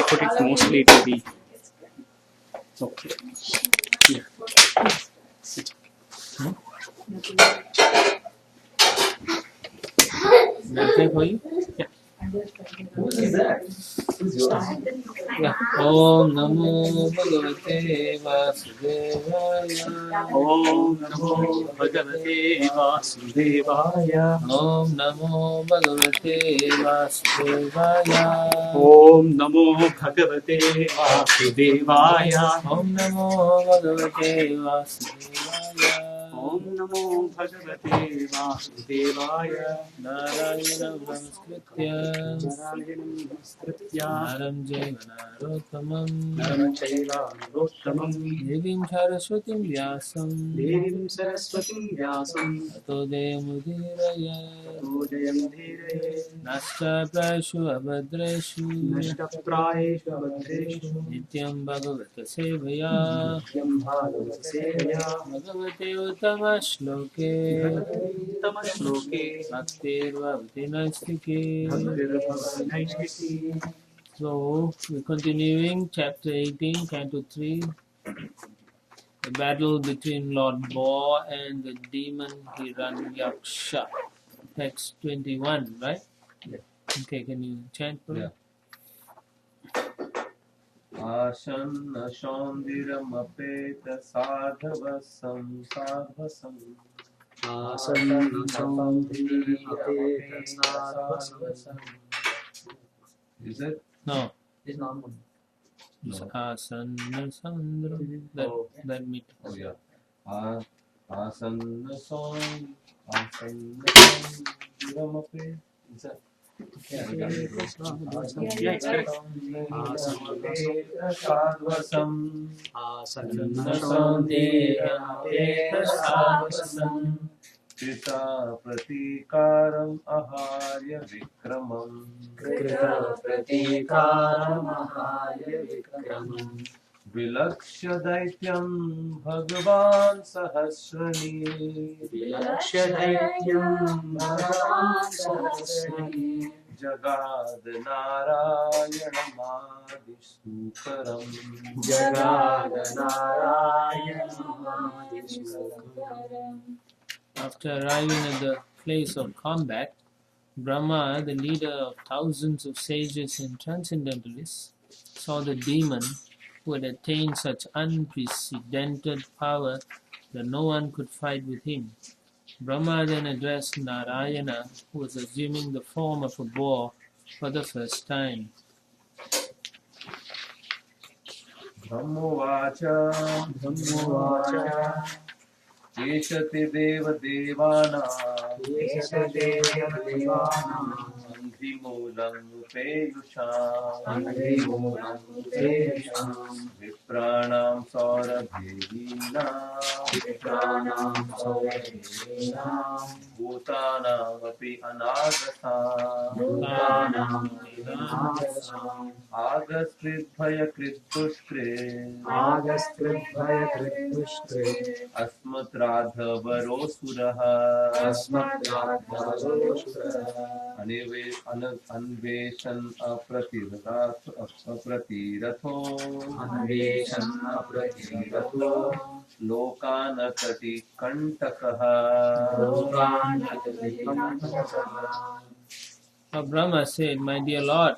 put it mostly to the. Okay. Yeah. It's okay. Is that okay for you? Yeah. Who is that? Who's yours? Yeah. Om Namo Bhagavate Vasudevaya. Om Namo Bhagavate Vasudevaya. Om Namo Bhagavate Vasudevaya. Om Namo Bhagavate Vasudevaya. Om Namo Bhagavate Vasudevaya. Om Namo Bhagavate Vasudevaya. Narayana Namaskritya Naram Jaiva Narottamam Naram Chaiva Narottamam Devim Saraswatim Vyasam Devim Saraswatim Vyasam Tato Demudiraya Udayam Dhiraye Nasta Prashu Abhadreshu Nashtaprayeshu Abhadreshu Nityam Bhagavata Sevaya Nityam Bhagavata Sevaya Bhagavate Uttama Shloke Uttama Shloke Bhaktir Bhavati Naistike. Bhaktir Bhavati Naistike. So, we're continuing chapter 18, canto 3, the battle between Lord Boar and the demon Hiranyaksha. Text 21, right? Yeah. Okay, can you chant for me? Ashanna Shandiramapeta Sadhavasam Sadhasam Asanna Sandhipeta Sadhasam. Is it? No. It's not one. It's No. Asanna Sandram. That meet. Oh yeah. Asanna Shandiramapeta. Is that? Yeah, it's correct. Sadhasam Asanna Sandhipeta Sadhasam. Krita Pratikaram Aharya Vikramam Krita Pratikaram Aharya Vikramam Vilakshya Daityam Bhagavan Sahasrani Vilakshya Daityam Bhagavan Sahasrani Jagad Narayanamadistukaram Jagad Narayanamadistukaram. After arriving at the place of combat, Brahma, the leader of thousands of sages and transcendentalists, saw the demon who had attained such unprecedented power that no one could fight with him. Brahma then addressed Narayana, who was assuming the form of a boar for the first time. Brahmovacha Yeshate Deva Devana Andhimulam Upeyusham Vipranam Saurabhevina Bhutanam Api Anagasam Agastridbhaya Kridushkre Asmat Radhavarosuraha Anveshan Apratiratho Lokanatati Kantakaha. Brahma said, "My dear Lord,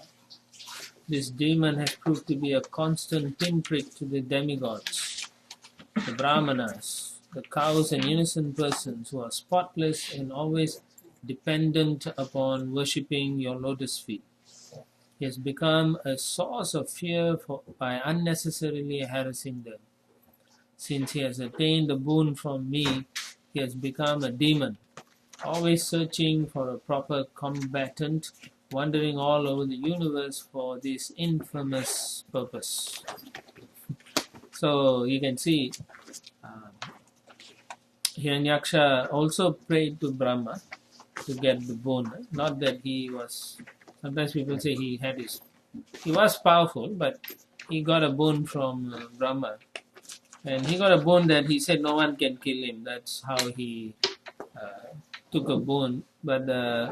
this demon has proved to be a constant pinprick to the demigods, the Brahmanas, the cows and innocent persons who are spotless and always dependent upon worshipping your lotus feet. He has become a source of fear by unnecessarily harassing them. Since he has attained the boon from me, he has become a demon, always searching for a proper combatant, wandering all over the universe for this infamous purpose." So you can see Hiranyaksha also prayed to Brahma to get the boon. Not that he was, sometimes people say he was powerful, but he got a boon from Brahma. And he got a boon that he said no one can kill him. That's how he took a boon. But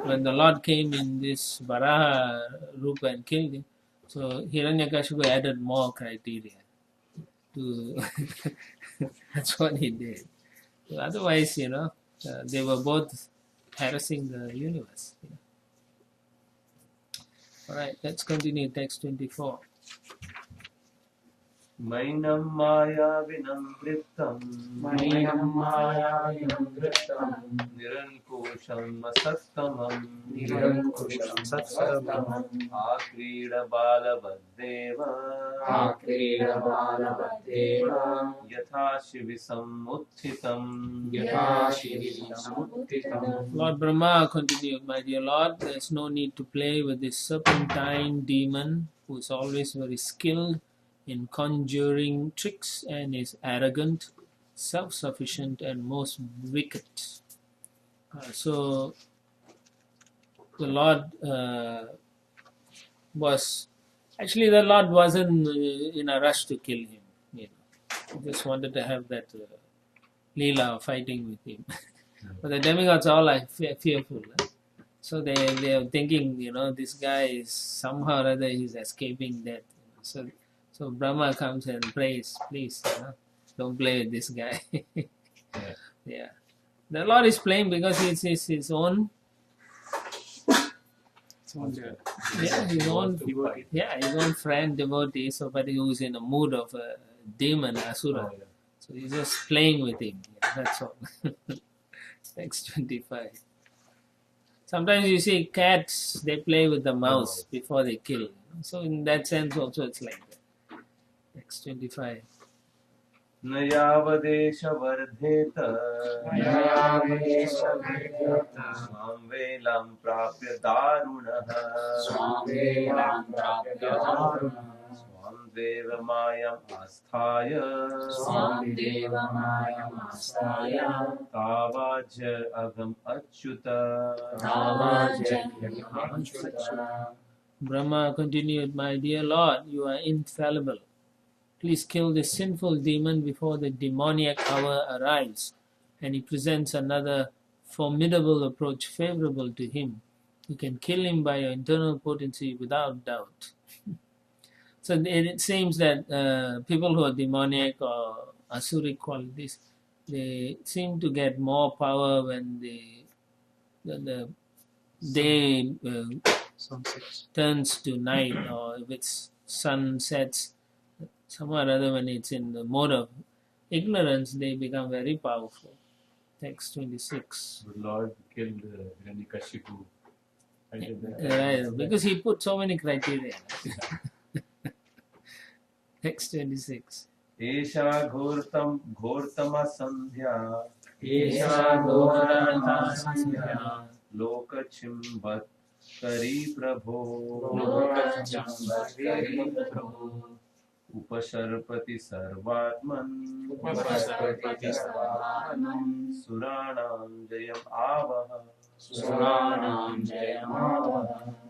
when the Lord came in this Varaha Rupa and killed him, So Hiranyakashipu added more criteria to that's what he did. Otherwise, they were both harassing the universe. All right, let's continue text 24. मैनं मायाविनं वृत्तं मैनं मायाविनं वृत्तं निरङ्कुशम् असत्तमम् निरङ्कुशं सत्सर्वम् आक्रीडबालवद्देव आक्रीडबालवद्देव यथा शिविसमुत्थितम् यथा शिविसमुत्थितम्. Lord Brahma continued, my dear Lord, there is no need to play with this serpentine demon who is always very skilled in conjuring tricks and is arrogant, self-sufficient, and most wicked. So the Lord the Lord wasn't in a rush to kill him. He just wanted to have that leela of fighting with him. But the demigods all are fearful. So they are thinking, this guy is somehow or other he's escaping death. So Brahma comes and prays, please, don't play with this guy. Yeah. The Lord is playing because it's his own. His own friend, devotee, somebody who's in the mood of a demon, asura. So he's just playing with him. That's all. Text 25. Sometimes you see cats, they play with the mouse before they kill. So in that sense also it's like that. Text 25. न यावदेश वर्धेत स्वां वेलां प्राप्य दारुणः स्वां देवमायाम् आस्थाय तावाज अगम Achyut. Brahma continued, my dear Lord, you are infallible. Please kill this sinful demon before the demoniac hour arrives and he presents another formidable approach favorable to him. You can kill him by your internal potency without doubt. So it seems that people who are demoniac or asuric qualities, they seem to get more power when the day turns to night, or if it's sun sets. Somehow or other, when it's in the mode of ignorance, they become very powerful. Text 26. The Lord killed Hiranyakashipu. Right, because he put so many criteria. Text 26. एषा घोरतमा संध्या लोकचिम्बत्करी प्रभो उपसर्पति सर्वात्मन् सुराणां जयम् आवह.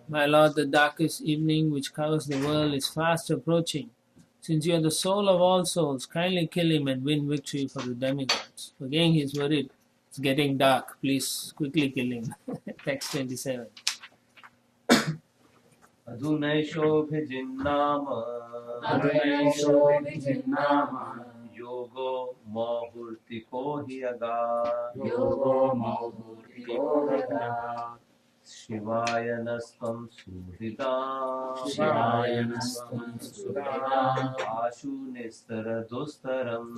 My Lord, the darkest evening which covers the world is fast approaching. Since you are the soul of all souls, kindly kill him and win victory for the demigods. Again, he is worried. It's getting dark. Please quickly kill him. Text 27. अधुनैषोऽभिजिन्नाम योगो मुहूर्तिको हि अगा शिवाय नस्त्वं सुहृदा आशु निस्तरदुस्तरम्.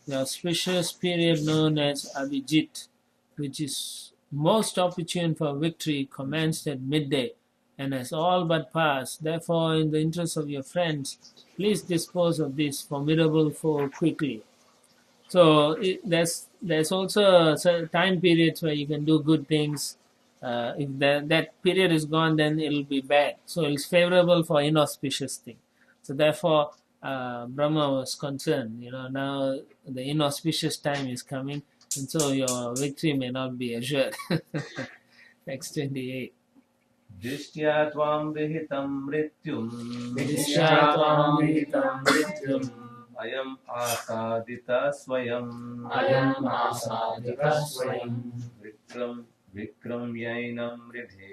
The auspicious period known as Abhijit, which is most opportune for victory, commenced at midday and has all but passed. Therefore, in the interest of your friends, please dispose of this formidable foe quickly. So there's also time periods where you can do good things. If that period is gone, then it'll be bad. So it's favorable for inauspicious thing. So therefore, Brahma was concerned. Now the inauspicious time is coming, and so your victory may not be assured. Text 28. दृष्ट्या त्वां विहितं मृत्युम् अयम् आसादितः स्वयम् विक्रम विक्रम्यैनं मृधे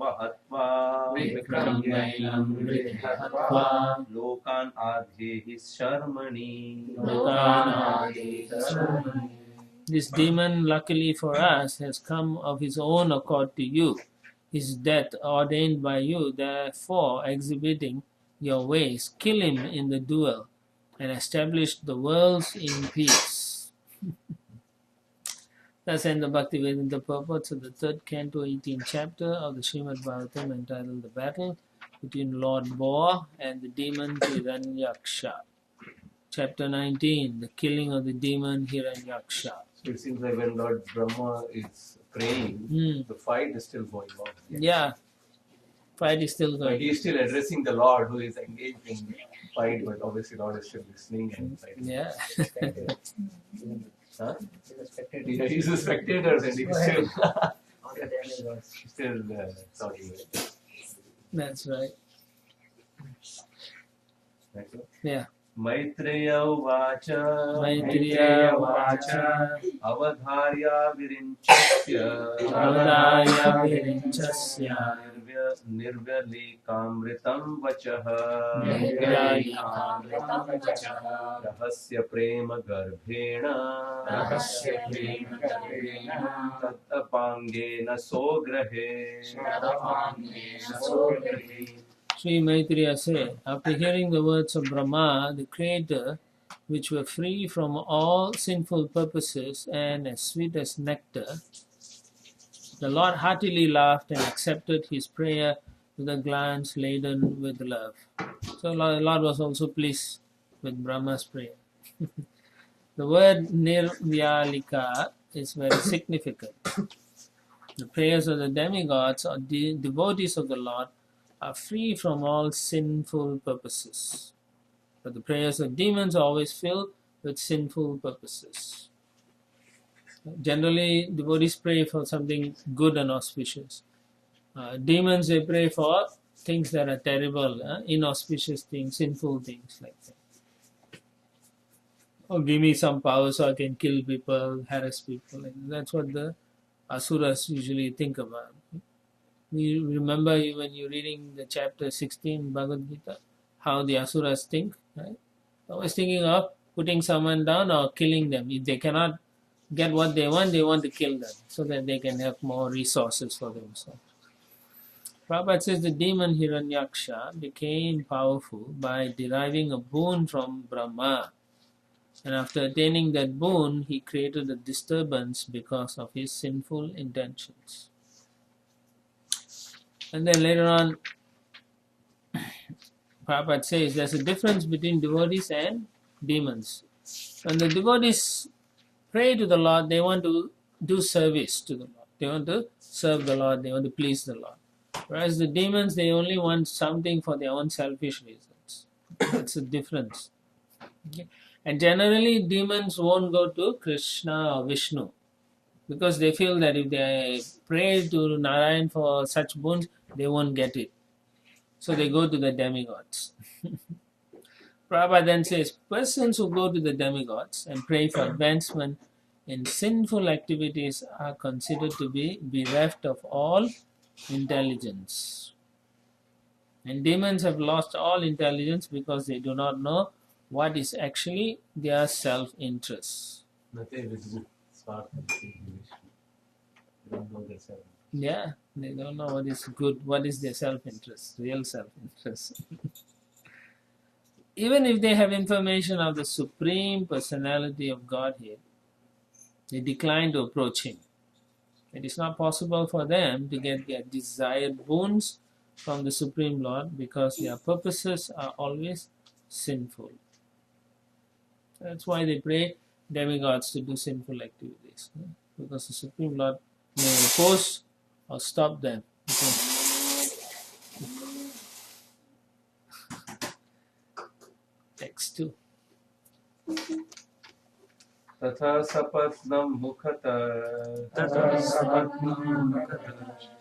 वहत्वा विक्रम्यैनं मृधे हत्वा लोकान् आधेहि शर्मणि This demon, luckily for us, has come of his own accord to you. His death ordained by you, therefore exhibiting your ways, kill him in the duel and establish the worlds in peace. Thus end the Bhaktivedanta purports of the 3rd canto, 18th chapter of the Srimad Bhagavatam, entitled The Battle Between Lord Boar and the Demon Hiranyaksha. Chapter 19, The Killing of the Demon Hiranyaksha. So it seems like when Lord Brahma is praying, the fight is still going on. Yeah, fight is still But going. he is still addressing the Lord who is engaged in the fight, but obviously Lord is still listening and fighting. Yeah. Huh? Yeah, he's a spectator and he's still, talking. That's right. Next one. Yeah. Maitreya Uvacha Maitreya Vacha Avadharya Virinchasya Avadaya Virinchasya Nirvyalikamritam Vachaha Nirvyalikamritam Rahasya Prema Garbhena Tatapangena Sograhe. Sri Maitreya said, after hearing the words of Brahma, the Creator, which were free from all sinful purposes and as sweet as nectar, the Lord heartily laughed and accepted his prayer with a glance laden with love. So the Lord was also pleased with Brahma's prayer. The word Nirvyalika is very significant. The prayers of the demigods or devotees of the Lord are free from all sinful purposes. But the prayers of demons are always filled with sinful purposes. Generally, devotees pray for something good and auspicious. Demons, they pray for things that are terrible, inauspicious things, sinful things like that. Or give me some power so I can kill people, harass people. That's what the asuras usually think about. You remember when you're reading the chapter 16 Bhagavad Gita, how the asuras think, right? Always thinking of putting someone down or killing them. If they cannot get what they want to kill them so that they can have more resources for themselves. Prabhupada says the demon Hiranyaksha became powerful by deriving a boon from Brahma. And after attaining that boon, he created a disturbance because of his sinful intentions. And then later on, Prabhupada says there's a difference between devotees and demons. When the devotees pray to the Lord, they want to do service to the Lord. They want to serve the Lord, they want to please the Lord. Whereas the demons, they only want something for their own selfish reasons. That's the difference. Okay? And generally, demons won't go to Krishna or Vishnu because they feel that if they pray to Narayan for such boons, they won't get it. So they go to the demigods. Prabhupada then says, persons who go to the demigods and pray for advancement in sinful activities are considered to be bereft of all intelligence. And demons have lost all intelligence because they do not know what is actually their self-interest. Nothing with Swartha. They don't know their self. Yeah, they don't know what is good, what is their self-interest, real self-interest. Even if they have information of the Supreme Personality of Godhead, they decline to approach Him. It is not possible for them to get their desired boons from the Supreme Lord because their purposes are always sinful. That's why they pray demigods to do sinful activities, because the Supreme Lord may oppose or stop them. Text 2. Tatha sapatnam mukhata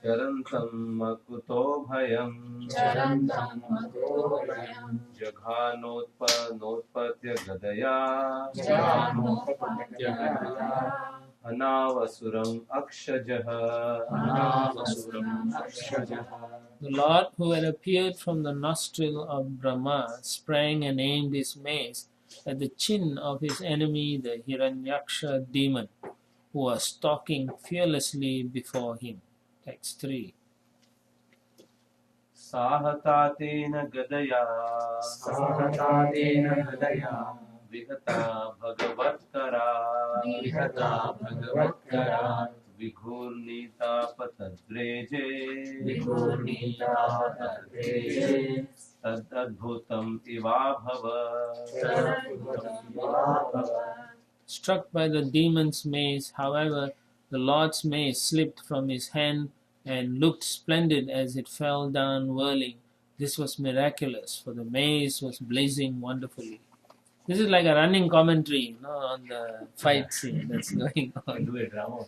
charantam makuto bhayam jaghanotpatya gadaya Anavasuram Akshajah. Anavasuram Akshajah. The Lord, who had appeared from the nostril of Brahma, sprang and aimed his mace at the chin of his enemy, the Hiranyaksha demon, who was stalking fearlessly before him. Text 3. Sahatatena Gadaya. Sahatatena Gadaya. Vihata Bhagavatkara. Vihata Bhagavatkara. Vighurnita Patadreje. Vighurnita Patadreje. Tadadbhutam Ivabhava. Tadadbhutam Ivabhava. Struck by the demon's mace, however, the Lord's mace slipped from his hand and looked splendid as it fell down whirling. This was miraculous, for the mace was blazing wonderfully. This is like a running commentary, on the fight scene that's going I on. do a drama.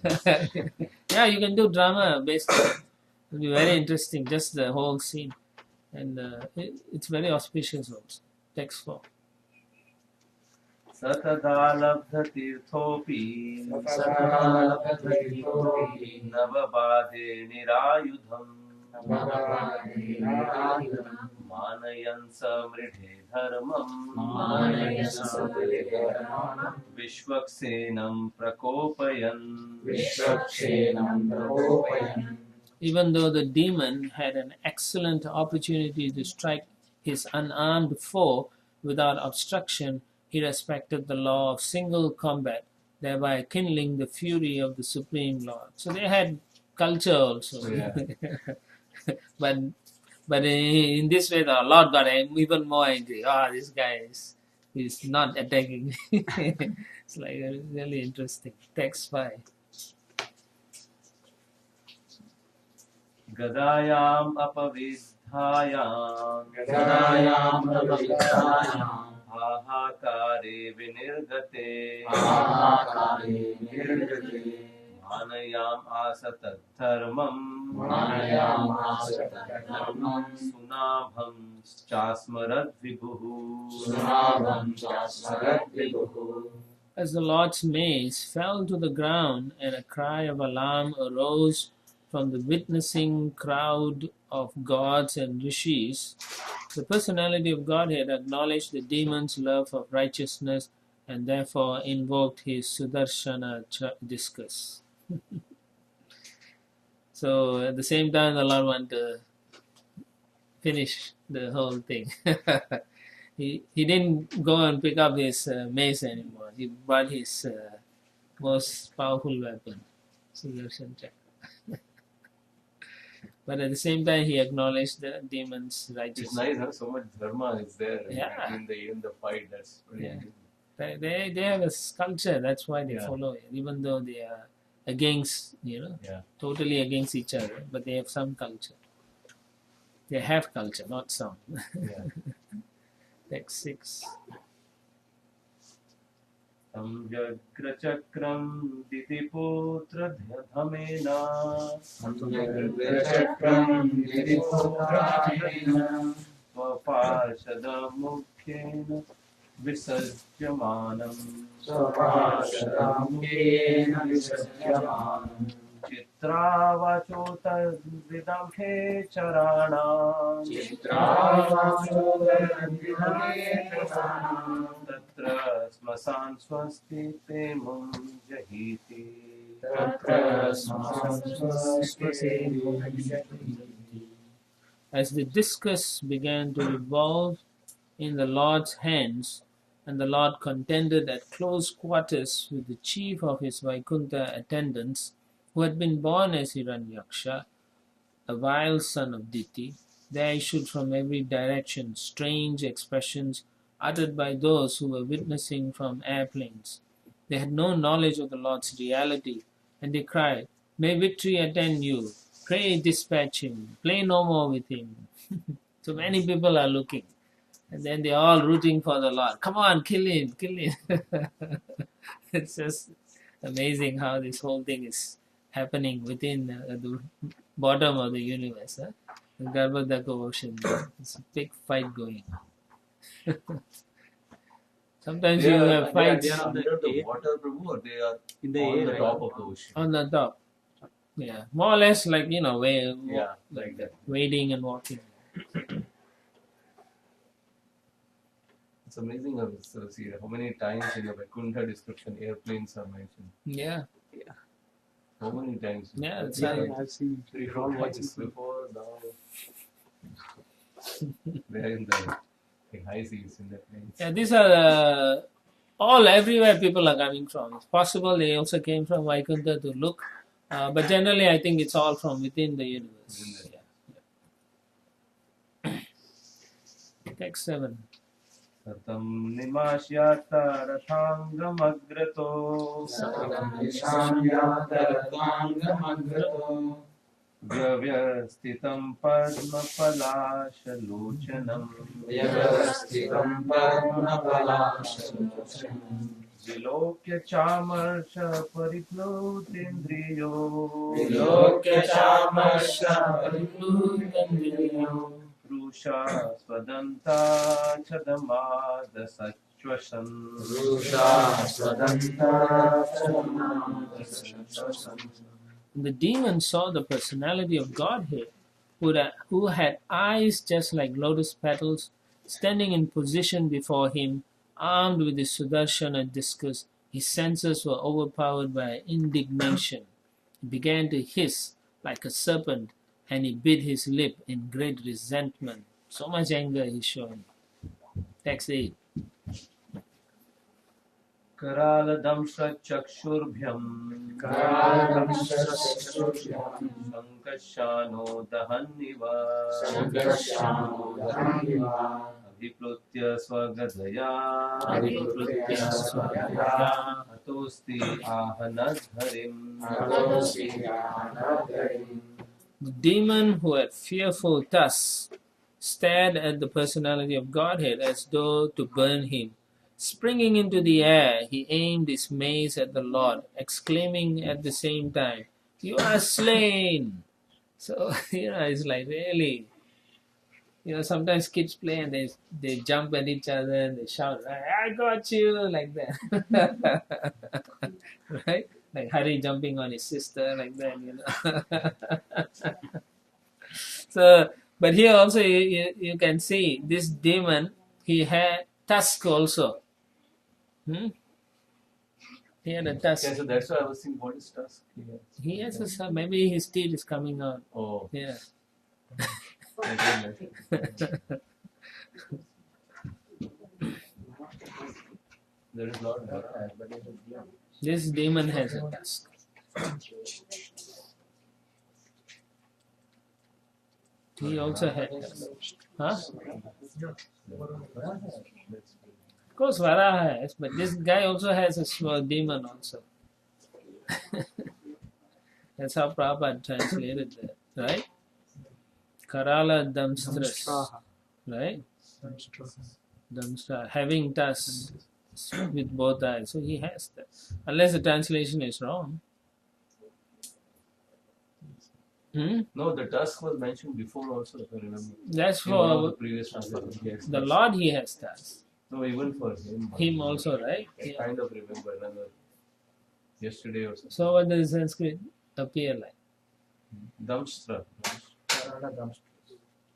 Yeah, you can do drama based on it. It'll be very interesting, just the whole scene. And it's very auspicious also. Text 4. Satadalabdhatirthopi. Satadalabdhatirthopi. Navabadhe nirayudham. Navabadhe nirayudham. Manayan samridhe dharmam. Manayan samridhe dharmam. Vishwaksenam prakopayan. Vishwaksenam prakopayan. Even though the demon had an excellent opportunity to strike his unarmed foe without obstruction, he respected the law of single combat, thereby kindling the fury of the Supreme Lord. So they had culture also. Yeah. but in this way, the Lord got even more angry. This guy is not attacking me. It's like really interesting. Text 5. Gadayam apavidhayam. Gadayam apavidhayam. Ahakare vinirgate. Ahakare vinirgate. Manayam asatad dharmam. Manayam asatad dharmam. Sunabham chasmarad vibhuhu. Sunabham chasmarad vibhuhu. As the Lord's mace fell to the ground and a cry of alarm arose from the witnessing crowd of gods and rishis, the personality of Godhead acknowledged the demon's love of righteousness and therefore invoked his Sudarshana discus. So at the same time, the Lord wanted to finish the whole thing. He didn't go and pick up his mace anymore. He brought his most powerful weapon, Sudarshan Chakra. But at the same time, he acknowledged the demon's It's righteousness. nice, huh? So much dharma is there Yeah. in the fight. That's pretty Yeah. They have a culture, that's why they Yeah. follow it, even though they are against, Yeah. totally against each other, but they have some culture. They have culture, not some. Yeah. Text 6. Samvyagrachakram didipotradhyadhamena. Samvyagrachakram didipotradhyadhamena. Swaparshadamukhena visajyamanam. Swaparshadamukhena visajyamanam. Chitravachotarvidam he charanam. Chitravachotarvidam. Tatra smasan swasti te mum jahiti. As the discus began to revolve in the Lord's hands, and the Lord contended at close quarters with the chief of his Vaikuntha attendants, who had been born as Hiranyaksha, a vile son of Diti, there issued from every direction strange expressions uttered by those who were witnessing from airplanes. They had no knowledge of the Lord's reality, and they cried, "May victory attend you! Pray dispatch him! Play no more with him!" So many people are looking, and then they're all rooting for the Lord. Come on, kill him, kill him. It's just amazing how this whole thing is happening within the bottom of the universe. The Garbhodaka ocean. It's a big fight going on. Sometimes They you are, have they are fights under the water, Prabhu, or they are In the on air, the right? top of the ocean. on the top. Yeah, more or less like Yeah, like that. wading and walking. It's amazing how see how many times in the Vaikuntha description airplanes are mentioned. Yeah, How many times? yeah, it's Yeah, like, I've seen. 3 4 times before now. They're in the high seas in the planes. yeah. These are all everywhere people are coming from. It's possible they also came from Vaikuntha to look, but generally I think it's all from within the universe. Yeah. Text 7. Satam nimashyata rathangamagраతో व्यवस्थितं पद्मपलाशलोचनं विलोक्य चामर्ष परिप्लुतेन्द्रियो Rusha स्वदन्ता छदमादसच्वसन् The demon saw the personality of Godhead, who had eyes just like lotus petals, standing in position before him, armed with his Sudarshana discus. His senses were overpowered by indignation. He began to hiss like a serpent, and he bit his lip in great resentment. So much anger he's showing. Text 8. करालदंशचक्षुर्भ्यम् शङ्कशानो दहन्निव अभिप्लुत्य स्वगदया हतोऽस्ति आहनद्धरिम्. The demon who had fearful tusks stared at the personality of Godhead as though to burn him. Springing into the air, he aimed his mace at the Lord, exclaiming at the same time, "You are slain!" So, it's like really, sometimes kids play and they jump at each other and they shout, "I got you!" like that. Right? Like Hari jumping on his sister, like that, So, but here also you can see this demon, he had tusk also. He had a tusk. Yeah, so that's why I was thinking, what is tusk? He has a, maybe his teeth is coming out. Oh, Yeah. there is not. This demon has a tusk. He also had tusk. Huh? Of course, Varaha has, but this guy also has a small demon also. That's how Prabhupada translated that, right? Karala Damstras, right? Damstra, having tusks with both eyes. So he has that. Unless the translation is wrong. No, the tusk was mentioned before also, if I remember. That's In one of the for previous translations. Yes, the tusk. Lord, he has tusks. No, even for him. Him also, right? I Yeah. kind of remember yesterday or something. So what does Sanskrit appear like? Damstra.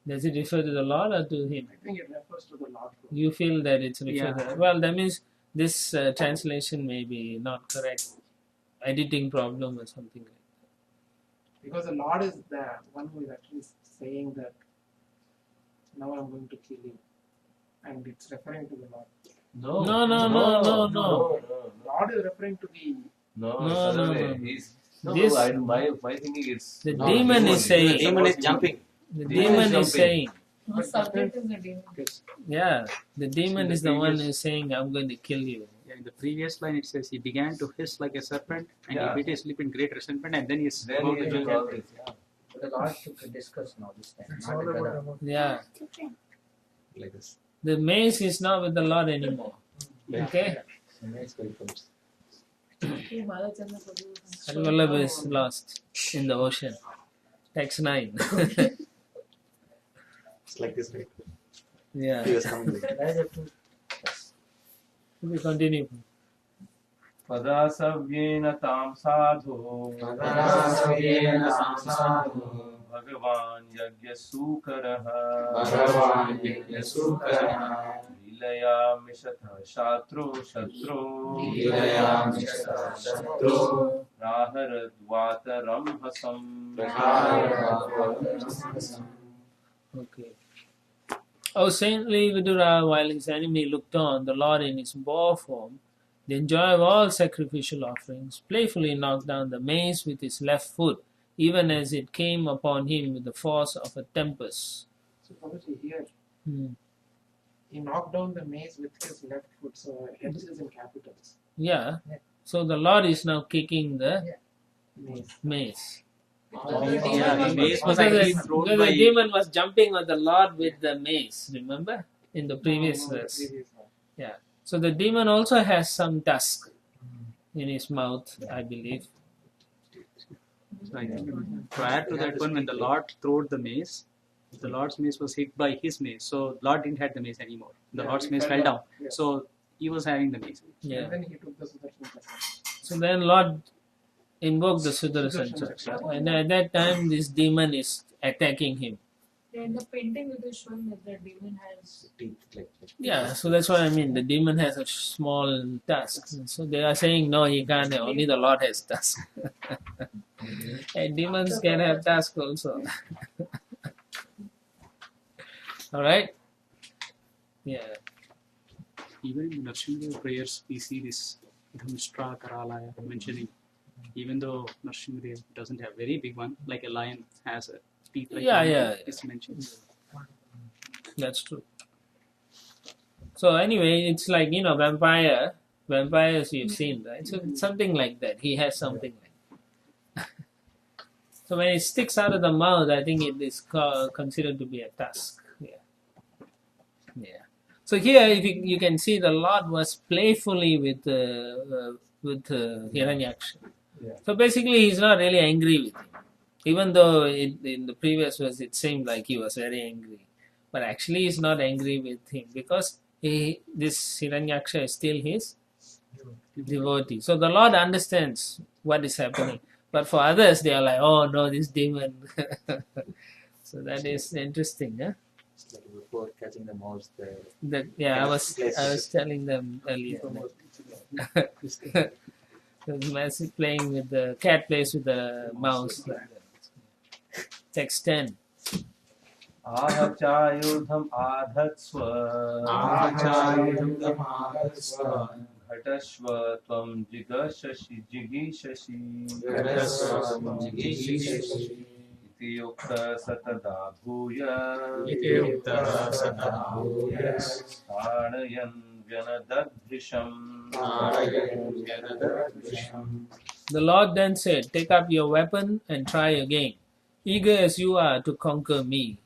Does it refer to the Lord or to him? I think it refers to the Lord. You feel that it's referred Yeah. to. Well, that means this translation may be not correct. Editing problem or something like that. Because the Lord is the one who is actually saying that now I'm going to kill you. And it's referring to the Lord. No. No. Lord is referring to the No. No. He's, This- my thinking it's The no, demon this is one. saying. The demon is jumping. The Demon demon is is jumping. saying. No subject is the demon. Yeah, the demon the is the one previous- who's saying, "I'm going to kill you." Yeah, in the previous line it says he began to hiss like a serpent and Yeah. he bit his lip in great resentment and then he is Then about he's to doing kill all him. this. Yeah. The Lord took discuss now this time. it's all about Yeah, Like this. the mace is not with the Lord anymore. Okay, Hey, Balachandra Prabhu. Harivallabha is lost in the ocean. Text 9. It's like this, right? Yeah. He was coming like Where the two? We continue. पदासव्येन तां साधो पदासव्येन तां साधु भगवान् यज्ञसूकरः भगवान् यज्ञसूकरः लीलया मिषतः शत्रु लीलया मिषतः शत्रु राहरद्वातरंहसम् Okay. O saintly Vidura, while his enemy looked on, the Lord in his boar form, the enjoyer of all sacrificial offerings, playfully knocked down the mace with his left foot, even as it came upon him with the force of a tempest. So Prabhuji, here Hmm. he knocked down the mace with his left foot, so heads is in capitals. Yeah. So the Lord is now kicking the Mace. mace. Yeah, the mace was Because actually the, thrown because by. the demon was jumping on the Lord with the mace, remember? In the previous No, the verse. previous one. Yeah. So the demon also has some tusk in his mouth, I believe. So I think prior to that one, when the Lord threw the mace, the Lord's mace was hit by his mace. So Lord didn't have the mace anymore. The Yeah, Lord's he mace fell fell down. down. Yeah. So he was having the mace. Yeah. And then he took the Sudarshan Chakra. So then Lord invoked the Sudarshan Chakra. And at that time this demon is attacking him. In the painting it is showing that the demon has Yeah, so that's what I mean. The demon has a small tusk. So they are saying, no, he can't. Only the Lord has tusk. And demons can have tusk also. Alright? Yeah. Even in Narsimha prayers, we see this Dhamstra Karalaya mentioning. Even though Narsimha doesn't have very big one, like a lion has a teeth like Yeah, one, yeah. it's mentioned. That's true. So anyway, it's like, vampires you've seen, right? So it's something like that. He has something like that. So when it sticks out of the mouth, I think it is considered to be a tusk. Yeah. Yeah. So here if you can see the Lord was playfully with Hiranyaksha. Yeah. So basically he's not really angry with him. Even though in the previous verse it seemed like he was very angry. But actually he's not angry with him because this Hiranyaksha is still his devotee. So the Lord understands what is happening. But for others, they are like, oh no, this demon. So that is interesting. Huh? It's like before catching the mouse, the I was telling them earlier. Massive playing with the cat plays with the mouse. Text 10. आहचायुधम् आधत्स्व आचार्यमागस्व घटस्व त्वं जिगीषसि इति उक्तः स तदा भूय ताडयन् व्यनदद्भिषम्. The Lord then said, take up your weapon and try again. Eager as you are to conquer me.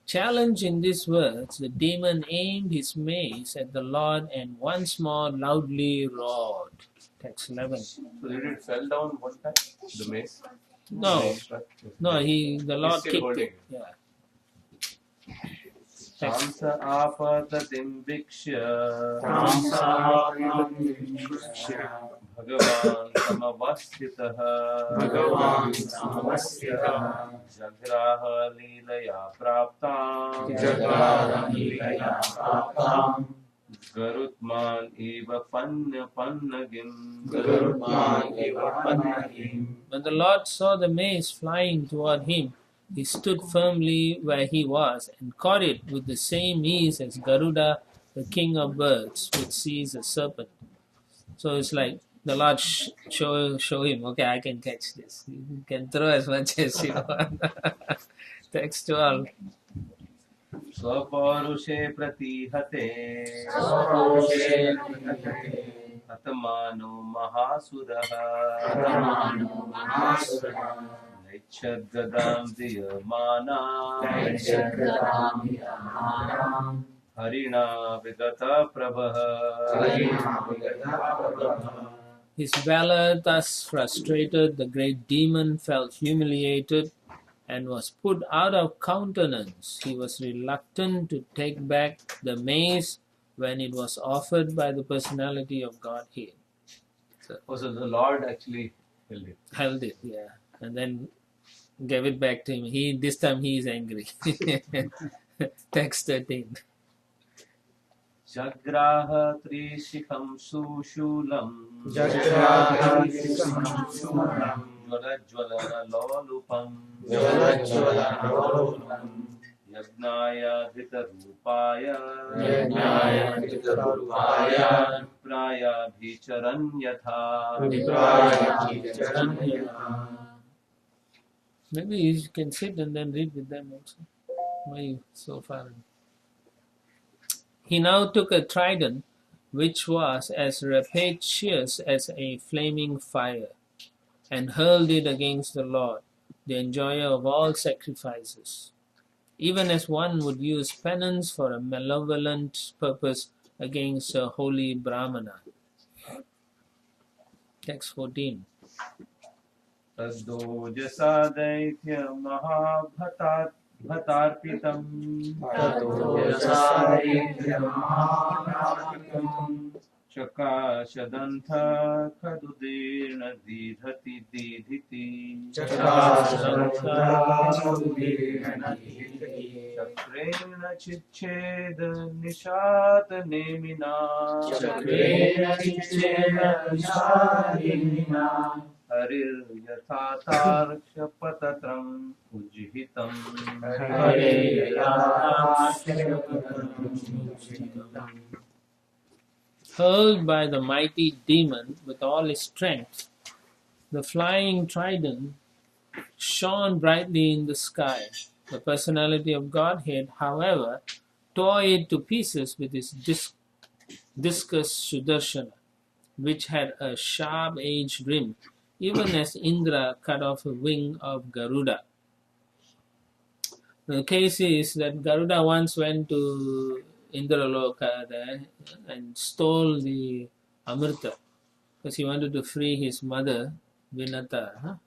Challenged in these words, the demon aimed his mace at the Lord and once more loudly roared. Text 11. So did it fell down one time, the mace? No, the Lord still kicked holding it. Yeah. तांस आपततिं वीक्ष्य भगवान् समवस्थितः जघ्राह लीलया प्राप्ताम् गरुत्मान् इव पन्नगिम्. When the Lord saw the mace flying toward him, he stood firmly where he was and caught it with the same ease as Garuda, the king of birds, would seize a serpent. So it's like the Lord show him, okay, I can catch this. You can throw as much as you want. Text 12. स्वपौरुषे प्रतिहते हतमानो महासुरः नैच्छद्गदां दीयमाना हरिणा विगतप्रभः. His valor thus frustrated, the great demon felt humiliated and was put out of countenance. He was reluctant to take back the mace when it was offered by the personality of Godhead. So the Lord actually held it. Held it, yeah, and then gave it back to him. This time he is angry. Text 13. Jagraha trishikam sushulam Jwala lolupam Yagnaya dhitarupaya Praya bhicharan yatha Maybe you can sit and then read with them also. Why are you so far? He now took a trident which was as rapacious as a flaming fire, and hurled it against the Lord, the enjoyer of all sacrifices, even as one would use penance for a malevolent purpose against a holy Brahmana. Text 14. Taddojasa daitya mahabhatarpitam Chakashadantha kadudirna didhati didhiti Chakrena chicheda nishat nemina Harir yathatarksha patatram ujhitam Hurled by the mighty demon with all his strength, the flying trident shone brightly in the sky. The personality of Godhead, however, tore it to pieces with his discus Sudarshana, which had a sharp-edged rim, even as Indra cut off a wing of Garuda. The case is that Garuda once went to Indraloka there and stole the Amrita because he wanted to free his mother, Vinata,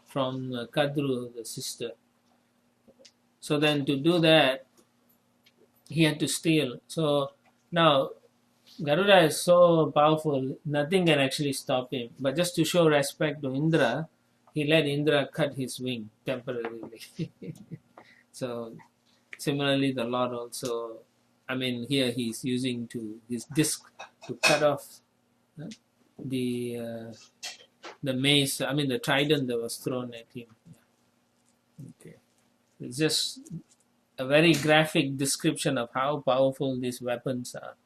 from Kadru, the sister. So then to do that, he had to steal. So now Garuda is so powerful, nothing can actually stop him. But just to show respect to Indra, he let Indra cut his wing temporarily. So similarly, the Lord also, here he's using his disc to cut off the mace, the trident that was thrown at him. Okay. It's just a very graphic description of how powerful these weapons are.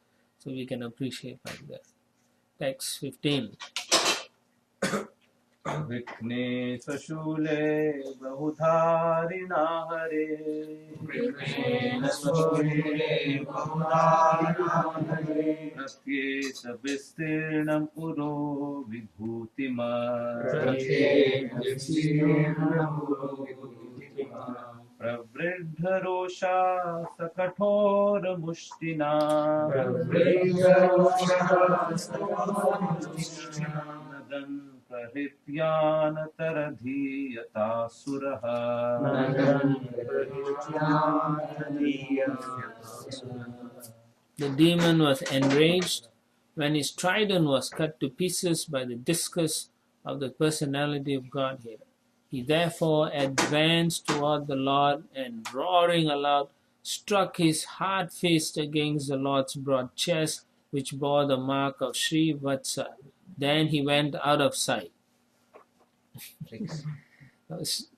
So we can appreciate like that. Text 15. Vikne sashule bahudharina hare Pratye sabhistirnam uro vibhutima Pravridharosha sakathora mushtina Nadan prahityana taradhiyata suraha The demon was enraged when his trident was cut to pieces by the discus of the personality of Godhead. He therefore advanced toward the Lord and, roaring aloud, struck his hard fist against the Lord's broad chest, which bore the mark of Sri Vatsa. Then he went out of sight.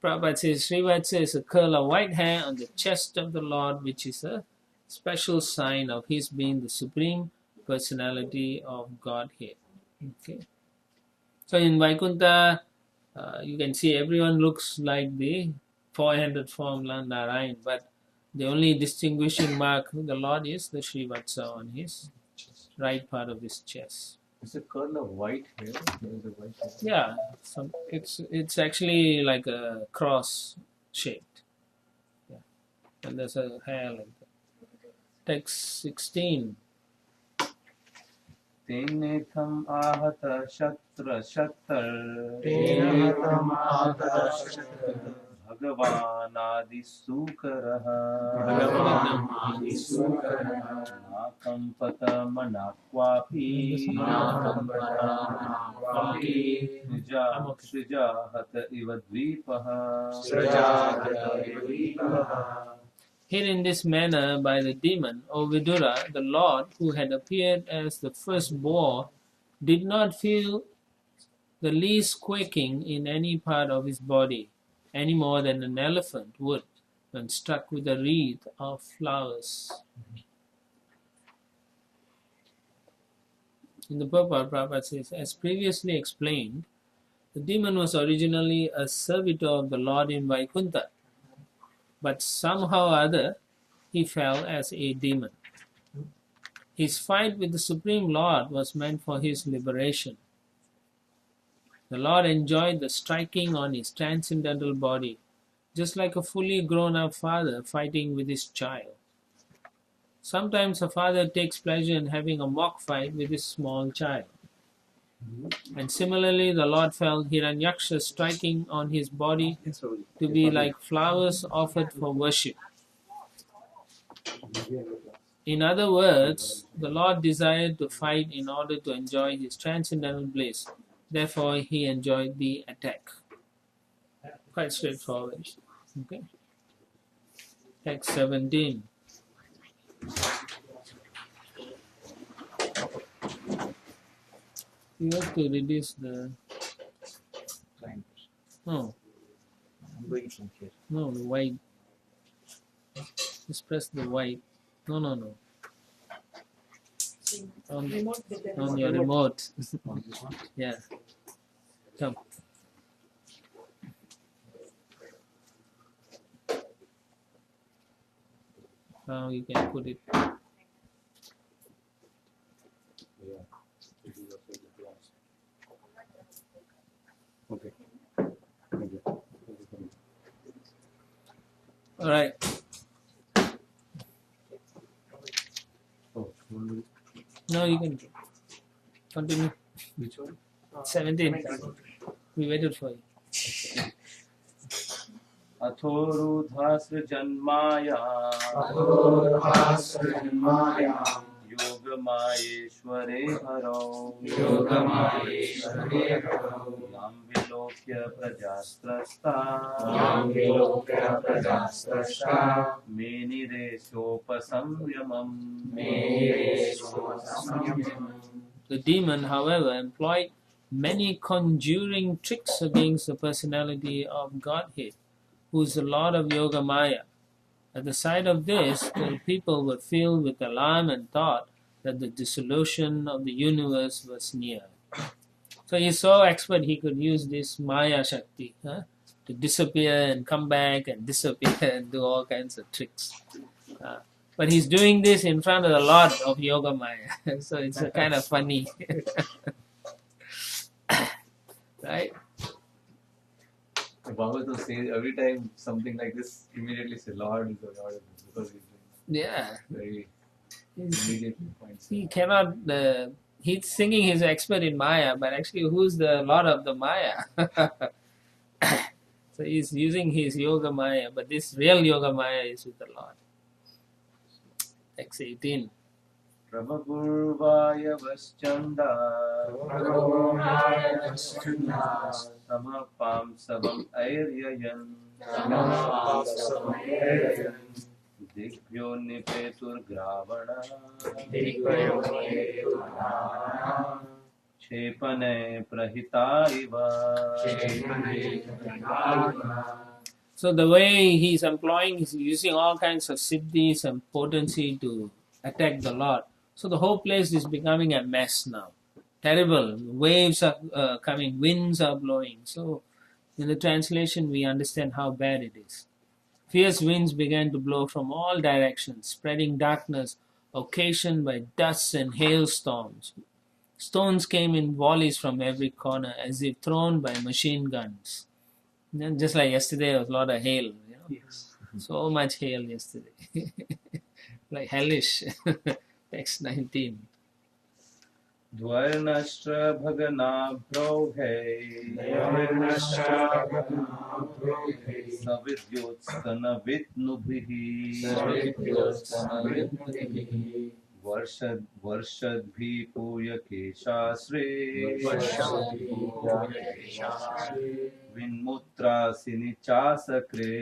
Prabhupada says Sri Vatsa is a curl of white hair on the chest of the Lord, which is a special sign of his being the Supreme Personality of Godhead. Okay. So in Vaikuntha, you can see everyone looks like the four-handed form Narayan, but the only distinguishing mark of the Lord is the Sri Vatsa on his right part of his chest. It's a curl of white hair. There is a white hair. Yeah, it's actually like a cross shaped. Yeah, and there's a hair like that. Text 16. Tenetham ahata shatra shatar भगवानादिसूकरः नाकम्पतमनाक्वापि सृजाहत इव द्वीपः. Here in this manner by the demon, O Vidura, the Lord, who had appeared as the first boar, did not feel the least quaking in any part of his body, any more than an elephant would when struck with a wreath of flowers. In the purport, Prabhupada says, as previously explained, the demon was originally a servitor of the Lord in Vaikuntha, but somehow or other he fell as a demon. His fight with the Supreme Lord was meant for his liberation. The Lord enjoyed the striking on his transcendental body, just like a fully grown-up father fighting with his child. Sometimes a father takes pleasure in having a mock fight with his small child. And similarly, the Lord felt Hiranyaksha striking on his body to be like flowers offered for worship. In other words, the Lord desired to fight in order to enjoy his transcendental bliss. Therefore, he enjoyed the attack. Quite straightforward. Okay. Text 17. You have to reduce the. No. I'm going from here. No, the white. Just press the white. No. On your remote. Yeah. Come. Now you can put it. Okay. All right. Oh, No, you can continue. which one? 17. We waited for you. अथोरुधासृजन्माया योगमायेश्वरे हरौ यां विलोक्य प्रजास्त्रस्ता मेनिरेशोपसंयमम्. The demon, however, employed many conjuring tricks against the personality of Godhead, who is the Lord of Yoga Maya. At the sight of this, the people were filled with alarm and thought that the dissolution of the universe was near. So he's so expert he could use this Maya Shakti to disappear and come back and disappear and do all kinds of tricks. But he's doing this in front of the Lord of Yoga Maya. So it's a kind of funny. Right? Bhagavatam says every time something like this, immediately say Lord is the Lord, because Yeah. very immediately points. He cannot, he's thinking he's an expert in Maya, but actually who's the Lord of the Maya? So he's using his Yoga Maya, but this real Yoga Maya is with the Lord. Text 18. Prabhapurvaya vaschanda samapam savam airyayan digbyo nipetur gravana chepane prahita iva. So the way he's employing, he's using all kinds of siddhis and potency to attack the Lord. So the whole place is becoming a mess now. Terrible. Waves are coming, winds are blowing. So in the translation we understand how bad it is. Fierce winds began to blow from all directions, spreading darkness occasioned by dust and hailstorms. Stones came in volleys from every corner as if thrown by machine guns. Just like yesterday, there was a lot of hail. Yes. So much hail yesterday. Like hellish. Text 19. द्वैर्नश्च भगनाभ्रौहे सविद्योत्स्तनविद्नुभिः वर्षद्भिः पूयकेशाश्रे विन्मुत्रासिनि चासक्रे.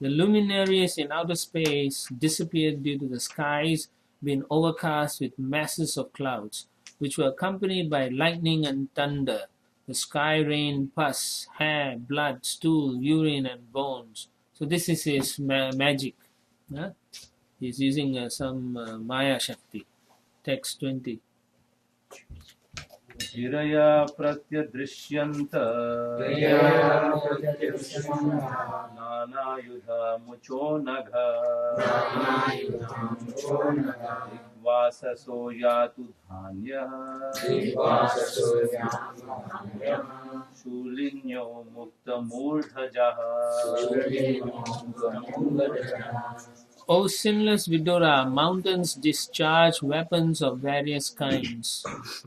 The luminaries in outer space disappeared due to the skies being overcast with masses of clouds, which were accompanied by lightning and thunder. The sky rained pus, hair, blood, stool, urine, and bones. So this is his magic. Huh? He's using some Maya Shakti. Text 20. गिरया प्रत्यदृश्यन्त नानायुधा मुचो नघ दिग्वाससो यातु धान्यः शूलिन्यो मुक्तमूढजः. O sinless Vidura, mountains discharge weapons of various kinds,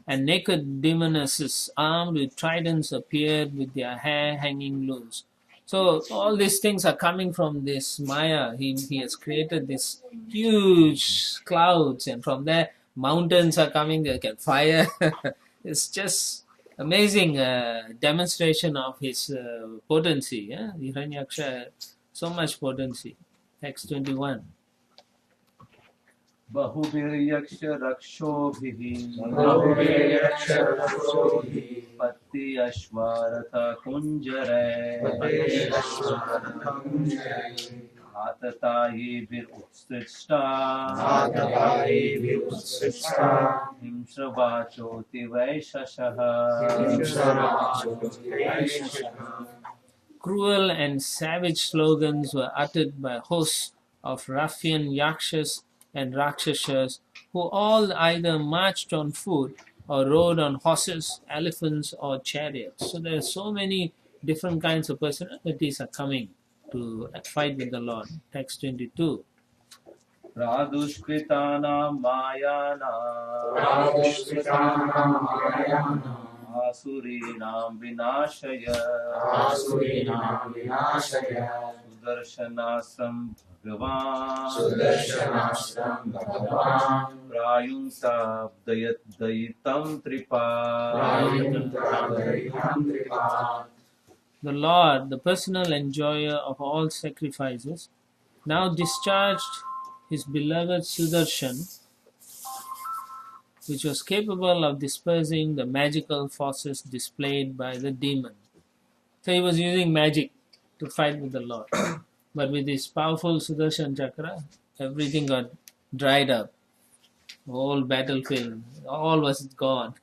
and naked demonesses armed with tridents appeared with their hair hanging loose. So all these things are coming from this Maya. He has created these huge clouds, and from there mountains are coming, they can fire. It's just amazing demonstration of his potency. Yeah? Hiranyaksha, so much potency. Text 21. बहुभिर्यक्ष रक्षोभिः पत्ति अश्वारथ कुञ्जरै आततायिभिरुत्सृष्टा हिंस्रवाचोति वैशसः. Cruel and savage slogans were uttered by hosts of ruffian yakshas and rakshasas, who all either marched on foot or rode on horses, elephants, or chariots. So there are so many different kinds of personalities are coming to fight with the Lord. Text 22. प्रादुष्कृतानां मायानां आसुरीणां विनाशय सुदर्शनास्त्रं भगवान् प्रायुङ्क्ताब्दयितं त्रिपा. The Lord, the personal enjoyer of all sacrifices, now discharged his beloved Sudarshan, which was capable of dispersing the magical forces displayed by the demon. So he was using magic to fight with the Lord. But with this powerful Sudarshan Chakra, everything got dried up. The whole battlefield, all was gone.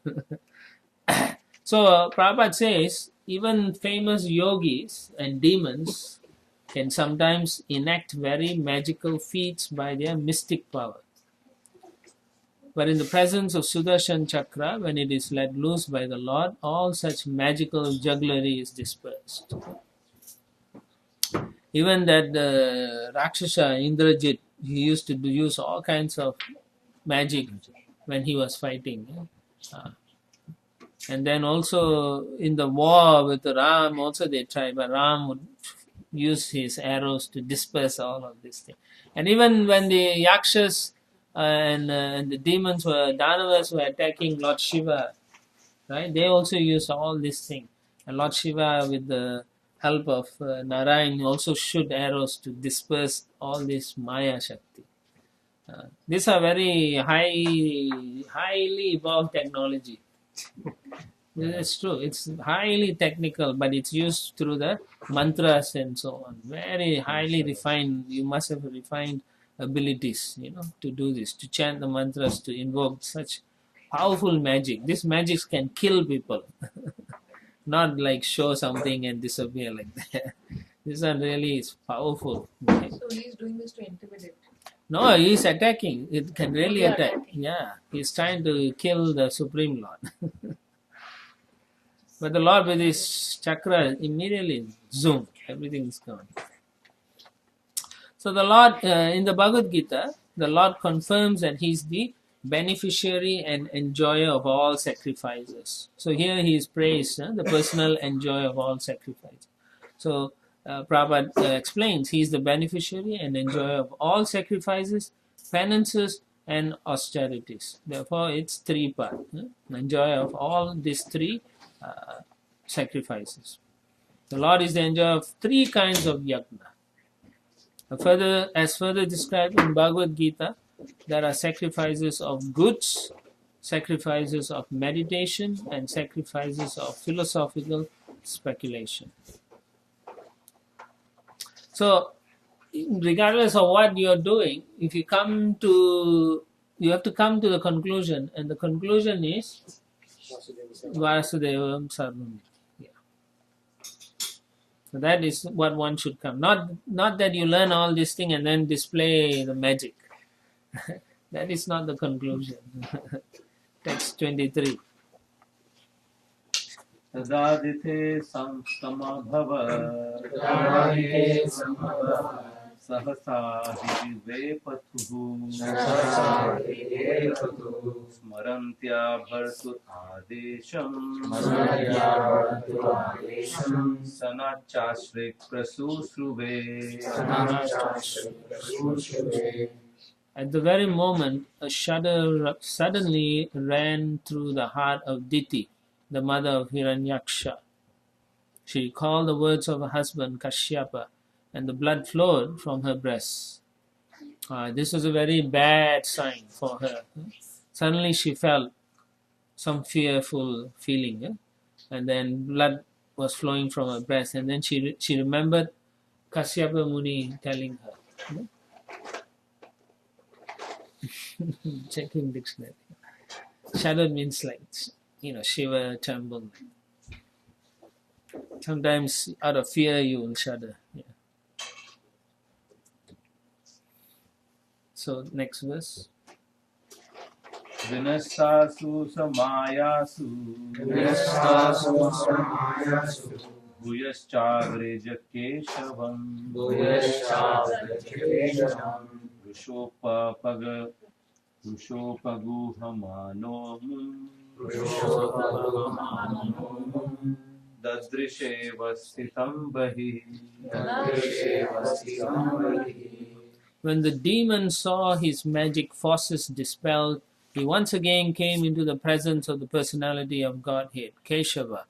So Prabhupada says, even famous yogis and demons can sometimes enact very magical feats by their mystic power. But in the presence of Sudarshan Chakra, when it is let loose by the Lord, all such magical jugglery is dispersed. Even that Rakshasa Indrajit, he used to use all kinds of magic when he was fighting. And then also in the war with Ram, also they tried, but Ram would use his arrows to disperse all of this thing. And even when the Yakshas and the demons Danavas were attacking Lord Shiva, right? They also used all this thing. And Lord Shiva, with the help of Narayan, also shoot arrows to disperse all this Maya Shakti. These are very highly evolved technology. It's true. It's highly technical, but it's used through the mantras and so on. Very highly refined. You must have refined abilities, to do this, to chant the mantras, to invoke such powerful magic. This magic can kill people, not like show something and disappear like that. These are really powerful. So he's doing this to intimidate. No, he's attacking. It can really attack. Yeah, he's trying to kill the Supreme Lord. But the Lord with his chakra, immediately, zoom, everything is gone. So the Lord, in the Bhagavad Gita, the Lord confirms that He is the beneficiary and enjoyer of all sacrifices. So here He is praised, the personal enjoyer of all sacrifices. So Prabhupada explains He is the beneficiary and enjoyer of all sacrifices, penances, and austerities. Therefore, it's three part. Enjoyer of all these three sacrifices. The Lord is the enjoyer of three kinds of yajna. As further described in Bhagavad Gita, there are sacrifices of goods, sacrifices of meditation, and sacrifices of philosophical speculation. So, regardless of what you are doing, if you have to come to the conclusion, and the conclusion is Vasudevam Sarvam. Yeah. So that is what one should come. Not that you learn all this thing and then display the magic. That is not the conclusion. Text 23. तदादिते संस्तमभव सहसा विवेपथुः स्मरन्त्या भर्तुरादेशम् सनाच्चाश्रित प्रशुश्रुवे. At the very moment, a shudder suddenly ran through the heart of Diti, the mother of Hiranyaksha. She recalled the words of her husband Kashyapa, and the blood flowed from her breasts. This was a very bad sign for her. Suddenly she felt some fearful feeling, and then blood was flowing from her breast, and then she remembered Kashyapa Muni telling her. Checking dictionary. Shudder means like, shiver, tremble. Sometimes out of fear you will shudder. Yeah. So next verse. विनष्टासु समायासु भूयश्चाग्रेज केशवम् वृषोपगुहमानो ददृशेव स्थितं बहिः. When the demon saw his magic forces dispelled, he once again came into the presence of the personality of Godhead, Keshava,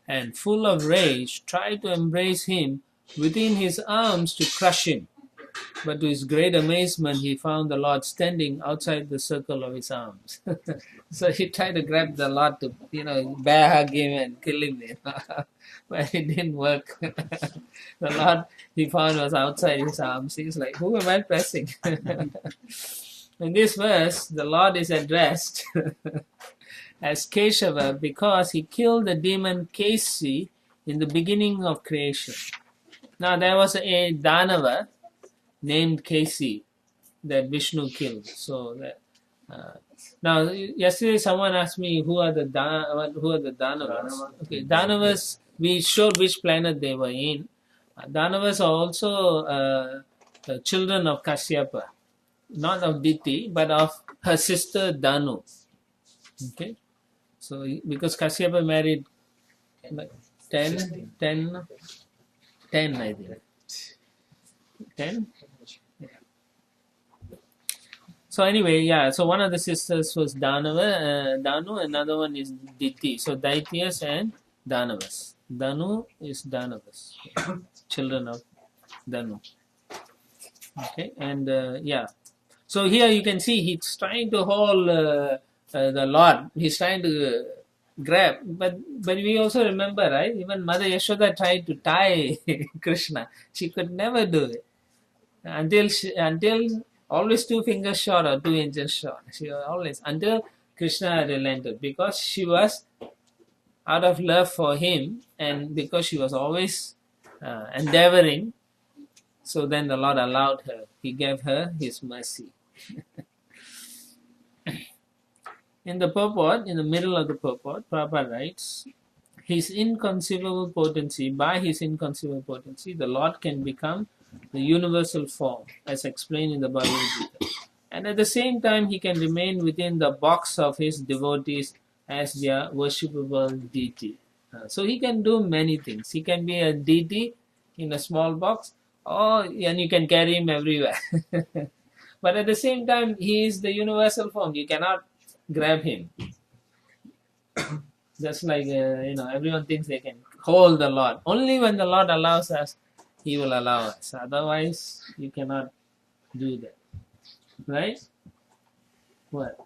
and full of rage tried to embrace him within his arms to crush him. But to his great amazement, he found the Lord standing outside the circle of his arms. So he tried to grab the Lord to, bear hug him and kill him. But it didn't work. The Lord, he found, was outside his arms. He's like, who am I pressing? In this verse, the Lord is addressed as Keshava because he killed the demon Kesi in the beginning of creation. Now, there was a Danava named Kesi that Vishnu killed. So, now yesterday someone asked me who are the Danavas. Okay, Danavas, we showed which planet they were in. Danavas are also the children of Kashyapa, not of Diti, but of her sister Danu. Okay, so because Kashyapa married 10, I think. 10? Yeah. So anyway, yeah, so one of the sisters was Danu, another one is Diti. So Daityas and Danavas. Danu is Danavas, children of Danu. Okay, and yeah. So here you can see he's trying to hold the Lord. He's trying to grab, but we also remember, right? Even Mother Yashoda tried to tie Krishna. She could never do it until always 2 fingers short or 2 inches short. She was always until Krishna relented because she was out of love for him and because she was always endeavoring. So then the Lord allowed her. He gave her his mercy. In the purport, in the middle of the purport, Prabhupada writes, by his inconceivable potency, the Lord can become the universal form, as explained in the Bhagavad Gita. And at the same time, he can remain within the box of his devotees as their worshipable deity. So he can do many things. He can be a deity in a small box, and you can carry him everywhere. But at the same time, he is the universal form. You cannot grab him. Just like, everyone thinks they can hold the Lord. Only when the Lord allows us, he will allow us. Otherwise, you cannot do that. Right? What?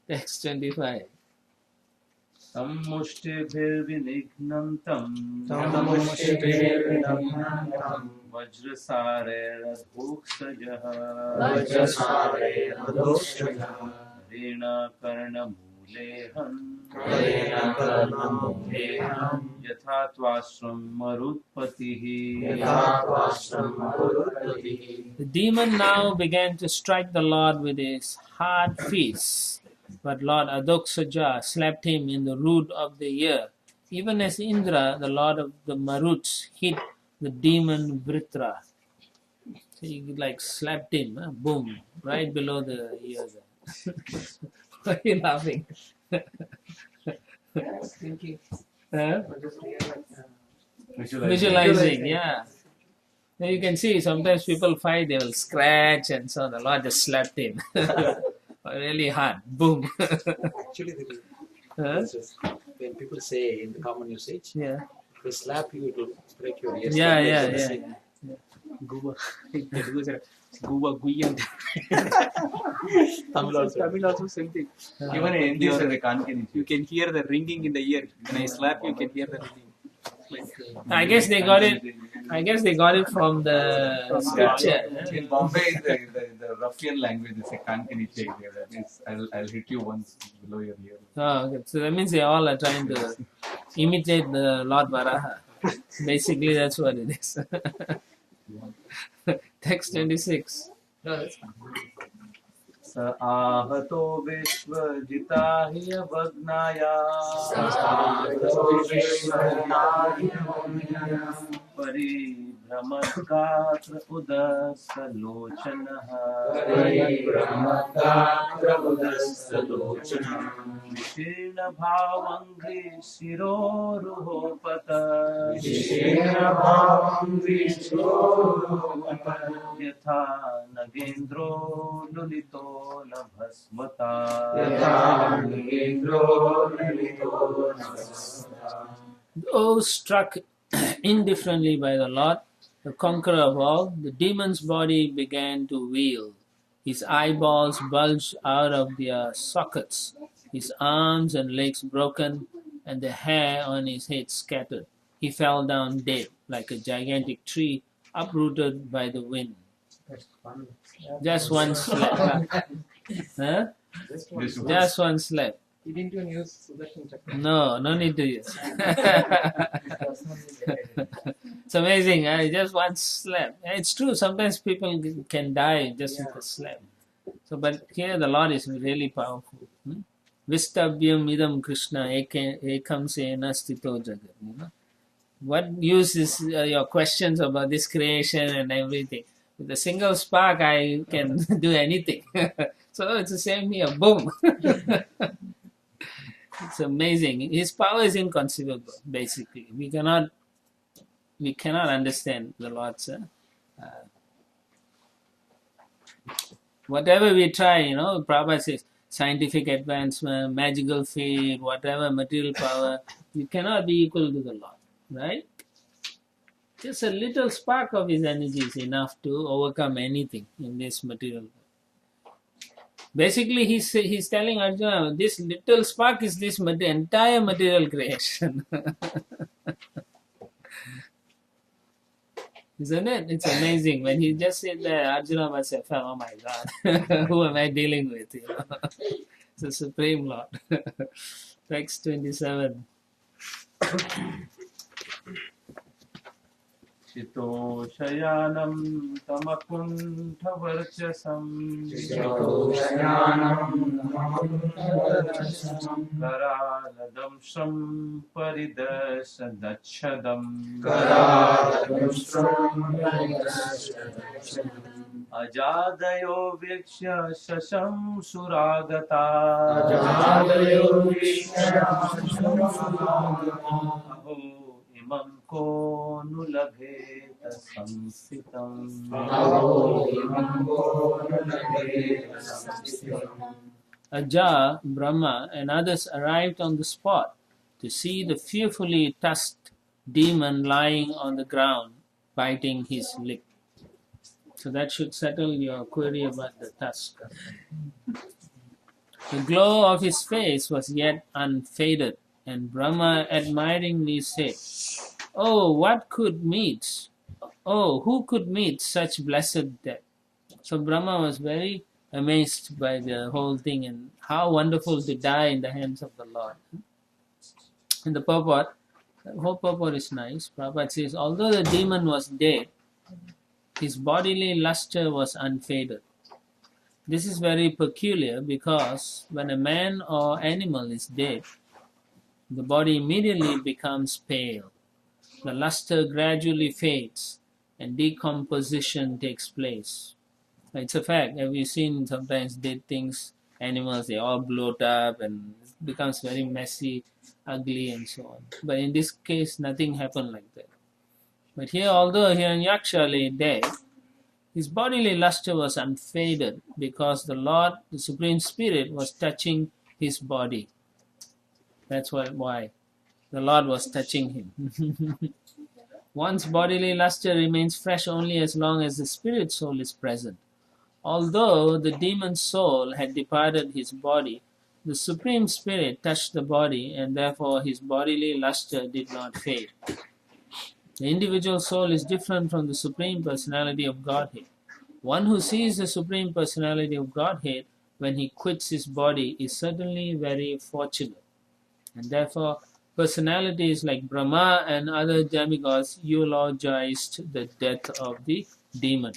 Text 25. Sammushtivirvinighnam tam vajrasareradhoksajah rena karnamulehan yatha tvasram marutpatihi. The demon now began to strike the Lord with his hard fists. But Lord Adoksaja slapped him in the root of the ear, even as Indra, the lord of the Maruts, hit the demon Vritra. So he slapped him, boom, right below the ear. Why are you laughing? I was thinking, Huh? just realizing. Visualizing, yeah. Now you can see sometimes people fight, they will scratch, and so the Lord just slapped him. Really hard, boom. Actually, Huh? it's just when people say in the common usage, Yeah. if they slap you, it will break your ears. Yeah, Like yeah, this, yeah. same. Guba. Telugu sir. Guba Guyyan. Tamil also. Tamil also same thing. Even in Hindi, also they can't get You can hear the ringing in the ear. When I slap you can hear the ringing. I guess they got it. I guess they got it from the scripture. In Bombay, the ruffian language is a kankani check. That means I'll hit you once below your ear. Oh, okay. So that means they all are trying to imitate the Lord Varaha. Basically, that's what it is. Text 26. No, that's fine. Sa ahato vishvajitahya vagnaya paribhramadgatra udasalochanaha vishirna bhavangri siroruhopata yatha nagendro lulito labhasmata. Though struck indifferently by the Lord, the conqueror of all, the demon's body began to wheel. His eyeballs bulged out of their sockets, his arms and legs broken, and the hair on his head scattered. He fell down dead, like a gigantic tree uprooted by the wind. That's fun. Just one slap. Huh? Just one. Just one slap. He didn't even use Sudarshan Chakra. No need to use. It's amazing, huh? Just one slap. It's true, sometimes people can die just with a slap. So, but here the Lord is really powerful. Vistabyam idam Krishna ekam sena stito jagat. What use is your questions about this creation and everything? With a single spark, I can do anything. So it's the same here. Boom. It's amazing. His power is inconceivable, basically. We cannot understand the Lord's. Whatever we try, Prabhupada says, scientific advancement, magical faith, whatever, material power, you cannot be equal to the Lord, right? Just a little spark of his energy is enough to overcome anything in this material world. Basically, he's telling Arjuna, this little spark is this entire material creation. Isn't it? It's amazing. When he just said that, Arjuna must have felt, oh my God, who am I dealing with? It's the Supreme Lord. Text 27. Chito shayanam tamakunthavarchasam karaladamsham paridashanachadam Ajadayo vikshya shasham suragata. Ajadayo vikshya Aho imam ko nulabheta samsitam. Aja, Brahma, and others arrived on the spot to see the fearfully tusked demon lying on the ground, biting his lip. So that should settle your query about the tusk. The glow of his face was yet unfaded, and Brahma admiringly said, "Oh, who could meet such blessed death?" So Brahma was very amazed by the whole thing and how wonderful to die in the hands of the Lord. In the purport, the whole purport is nice. Prabhupada says, although the demon was dead, his bodily luster was unfaded. This is very peculiar because when a man or animal is dead, the body immediately becomes pale. The luster gradually fades and decomposition takes place. It's a fact. Have you seen sometimes dead things, animals, they all bloat up and it becomes very messy, ugly and so on. But in this case, nothing happened like that. But here, although Hiranyaksha lay dead, his bodily luster was unfaded because the Lord, the Supreme Spirit, was touching his body. That's why the Lord was touching him. One's bodily luster remains fresh only as long as the spirit soul is present. Although the demon soul had departed his body, the Supreme Spirit touched the body and therefore his bodily luster did not fade. The individual soul is different from the Supreme Personality of Godhead. One who sees the Supreme Personality of Godhead when he quits his body is certainly very fortunate. And therefore, personalities like Brahma and other demigods eulogized the death of the demon.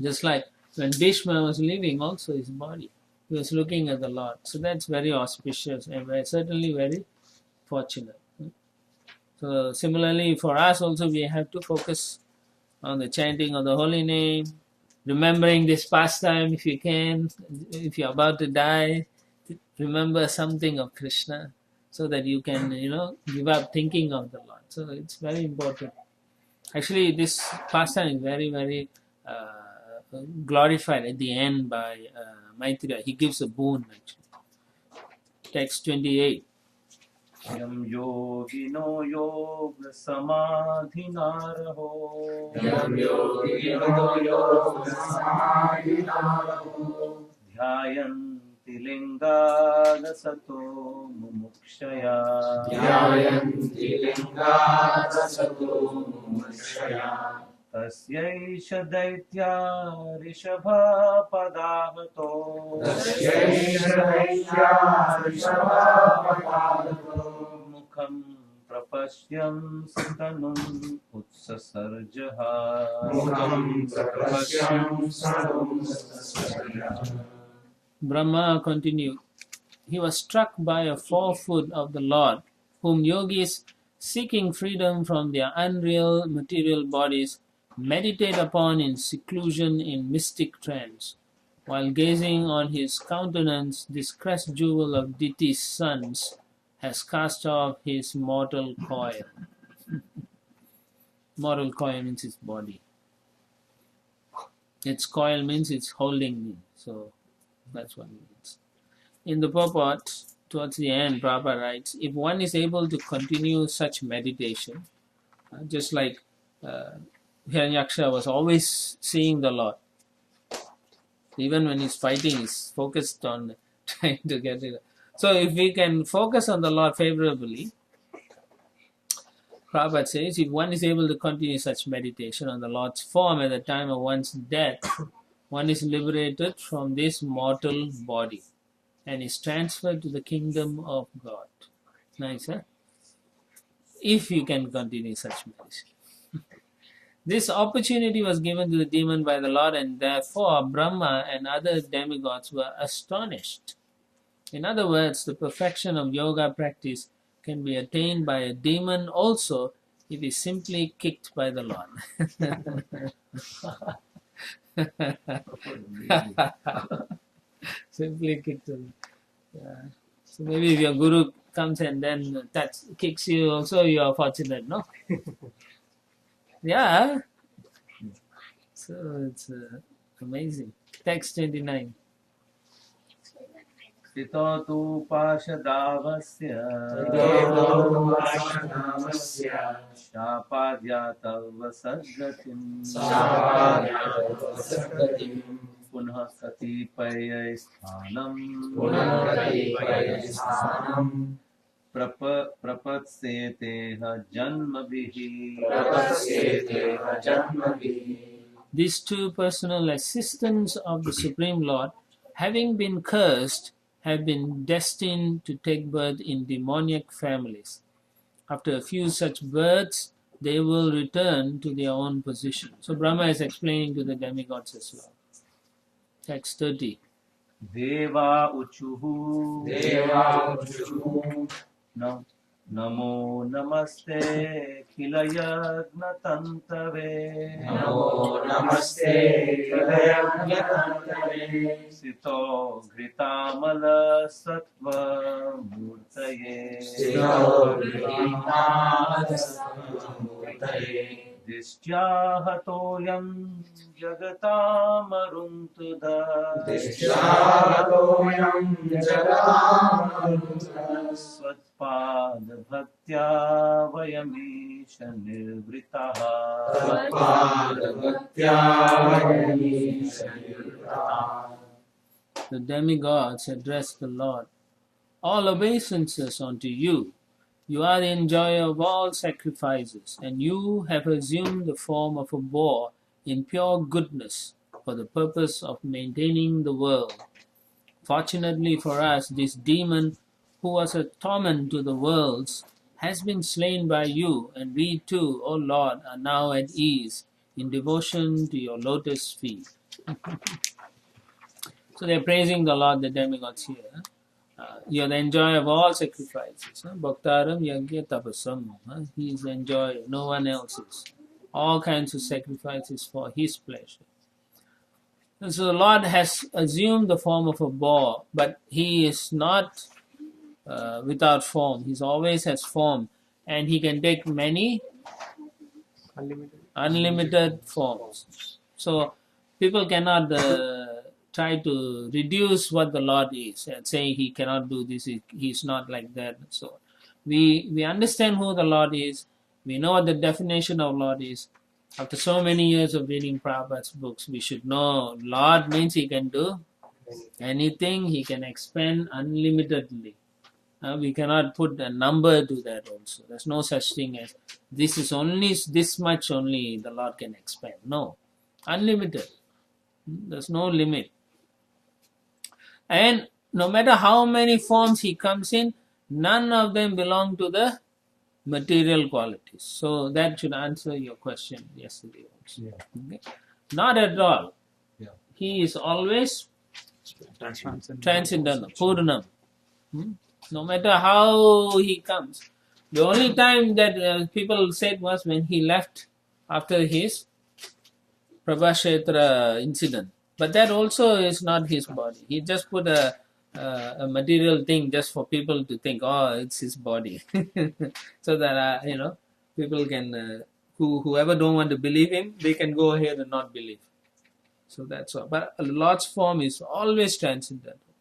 Just like when Bhishma was leaving also his body, he was looking at the Lord. So that's very auspicious and certainly very fortunate. So similarly for us also we have to focus on the chanting of the holy name, remembering this pastime if you can. If you're about to die, remember something of Krishna so that you can, give up thinking of the Lord. So it's very important. Actually, this pastime is very, very glorified at the end by Maitreya. He gives a boon actually. Text 28. Yam yogino yoga samadhinaraho. Yam yogino yoga samadhinaraho. Dhyayanti lingada sato mumukshaya. Dhyayanti lingada sato mumukshaya. Tasyaisha daitya rishabha padavato. Tasyaisha daitya rishabha padavato. Mukham prapashyam satanum utsasarjaha. Mukham prapashyam satanum utsasarjaha. Brahma continued, he was struck by a forefoot of the Lord, whom yogis seeking freedom from their unreal material bodies meditate upon in seclusion in mystic trance. While gazing on his countenance, this crest jewel of Diti's sons has cast off his mortal coil. Mortal coil means its body. Its coil means it's holding me. So that's what it means. In the purport, towards the end, Prabhupada writes, if one is able to continue such meditation, just like Hiranyaksha was always seeing the Lord. Even when he's fighting, he's focused on trying to get it. So if we can focus on the Lord favorably, Prabhupada says, if one is able to continue such meditation on the Lord's form at the time of one's death, one is liberated from this mortal body and is transferred to the kingdom of God. Nice, huh? If you can continue such meditation. This opportunity was given to the demon by the Lord, and therefore Brahma and other demigods were astonished. In other words, the perfection of yoga practice can be attained by a demon also if he is simply kicked by the Lord. Simply kick them. Yeah. So maybe if your guru comes and then kicks you, also you are fortunate, no? Yeah. So it's amazing. Text 29. स्थितो तु पाशदावस्य शापाद्यातवसद्गतिम् पुनः कतिपयस्थानम् प्रपत्सेतेह जन्मभिः These two personal assistants of the Supreme Lord, having been cursed, have been destined to take birth in demoniac families. After a few such births, they will return to their own position. So Brahma is explaining to the demigods as well. Text 30. Deva uchuhu Namo namaste kilayagna tantave Sitoghritamala sattva murtaye Dishyahatoyam jagatamaruntuda Svatpad bhaktya vayamisha nirvritaha The demigods address the Lord. All obeisances unto you. You are the enjoyer of all sacrifices, and you have assumed the form of a boar in pure goodness for the purpose of maintaining the world. Fortunately for us, this demon, who was a torment to the worlds, has been slain by you, and we too, O Lord, are now at ease in devotion to your lotus feet. So they are praising the Lord, the demigods here. You are the enjoyer of all sacrifices. Bhaktaram yagya tapasam. He is the enjoyer, no one else is. All kinds of sacrifices for his pleasure. And so the Lord has assumed the form of a boar, but he is not without form. He always has form, and he can take many unlimited forms. So people cannot try to reduce what the Lord is and say he cannot do this, he's not like that. So we understand who the Lord is. We know what the definition of Lord is. After so many years of reading Prabhupada's books, we should know Lord means he can do anything, he can expand unlimitedly. We cannot put a number to that also. There's no such thing as this is only this much only the Lord can expand. No. Unlimited. There's no limit. And no matter how many forms he comes in, none of them belong to the material qualities. So that should answer your question yesterday also. Yeah. Okay? Not at all. Yeah. He is always transcendental, Purnam. No matter how he comes. The only time that people said was when he left after his Prabhashetra incident. But that also is not his body. He just put a material thing just for people to think, oh, it's his body. So that, people can, whoever don't want to believe him, they can go ahead and not believe. So that's all. But Lord's form is always transcendental.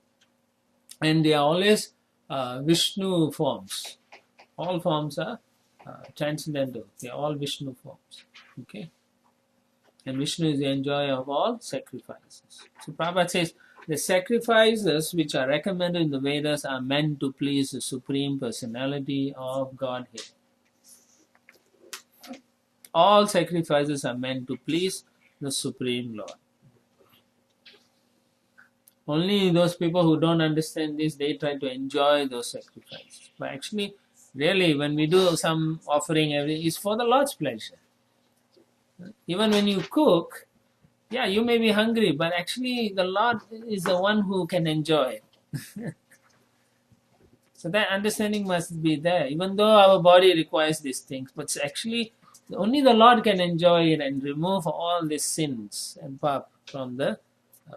And they are always Vishnu forms. All forms are transcendental. They are all Vishnu forms. Okay? And Vishnu is the enjoyer of all sacrifices. So Prabhupada says, the sacrifices which are recommended in the Vedas are meant to please the Supreme Personality of Godhead. All sacrifices are meant to please the Supreme Lord. Only those people who don't understand this, they try to enjoy those sacrifices. But actually, really, when we do some offering, it's for the Lord's pleasure. Even when you cook, yeah, you may be hungry, but actually the Lord is the one who can enjoy it. So that understanding must be there. Even though our body requires these things, but actually Only the Lord can enjoy it and remove all the sins and pap from the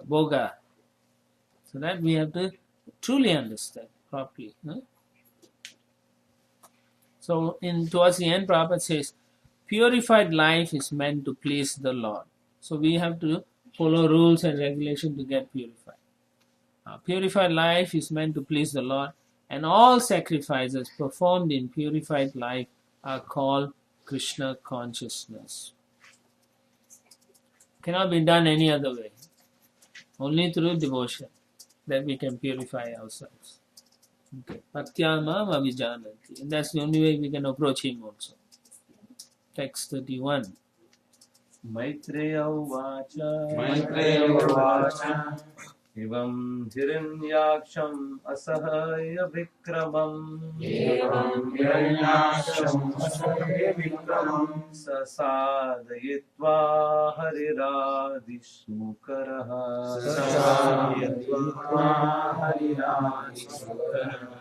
boga. So that we have to truly understand properly. Huh? So towards the end, Prabhupada says, purified life is meant to please the Lord. So we have to follow rules and regulations to get purified. Purified life is meant to please the Lord, and all sacrifices performed in purified life are called Krishna consciousness. Cannot be done any other way. Only through devotion that we can purify ourselves. Okay. Bhaktyamam avijanati. And that's the only way we can approach him also. Text 31. Maitreya uvacha Maitreya uvacha Evam hiranyaksham asahaya vikramam Evam hiranyaksham asahaya vikramam sasadayitva hariradishukaraha Sasadayitva hariradishukaraha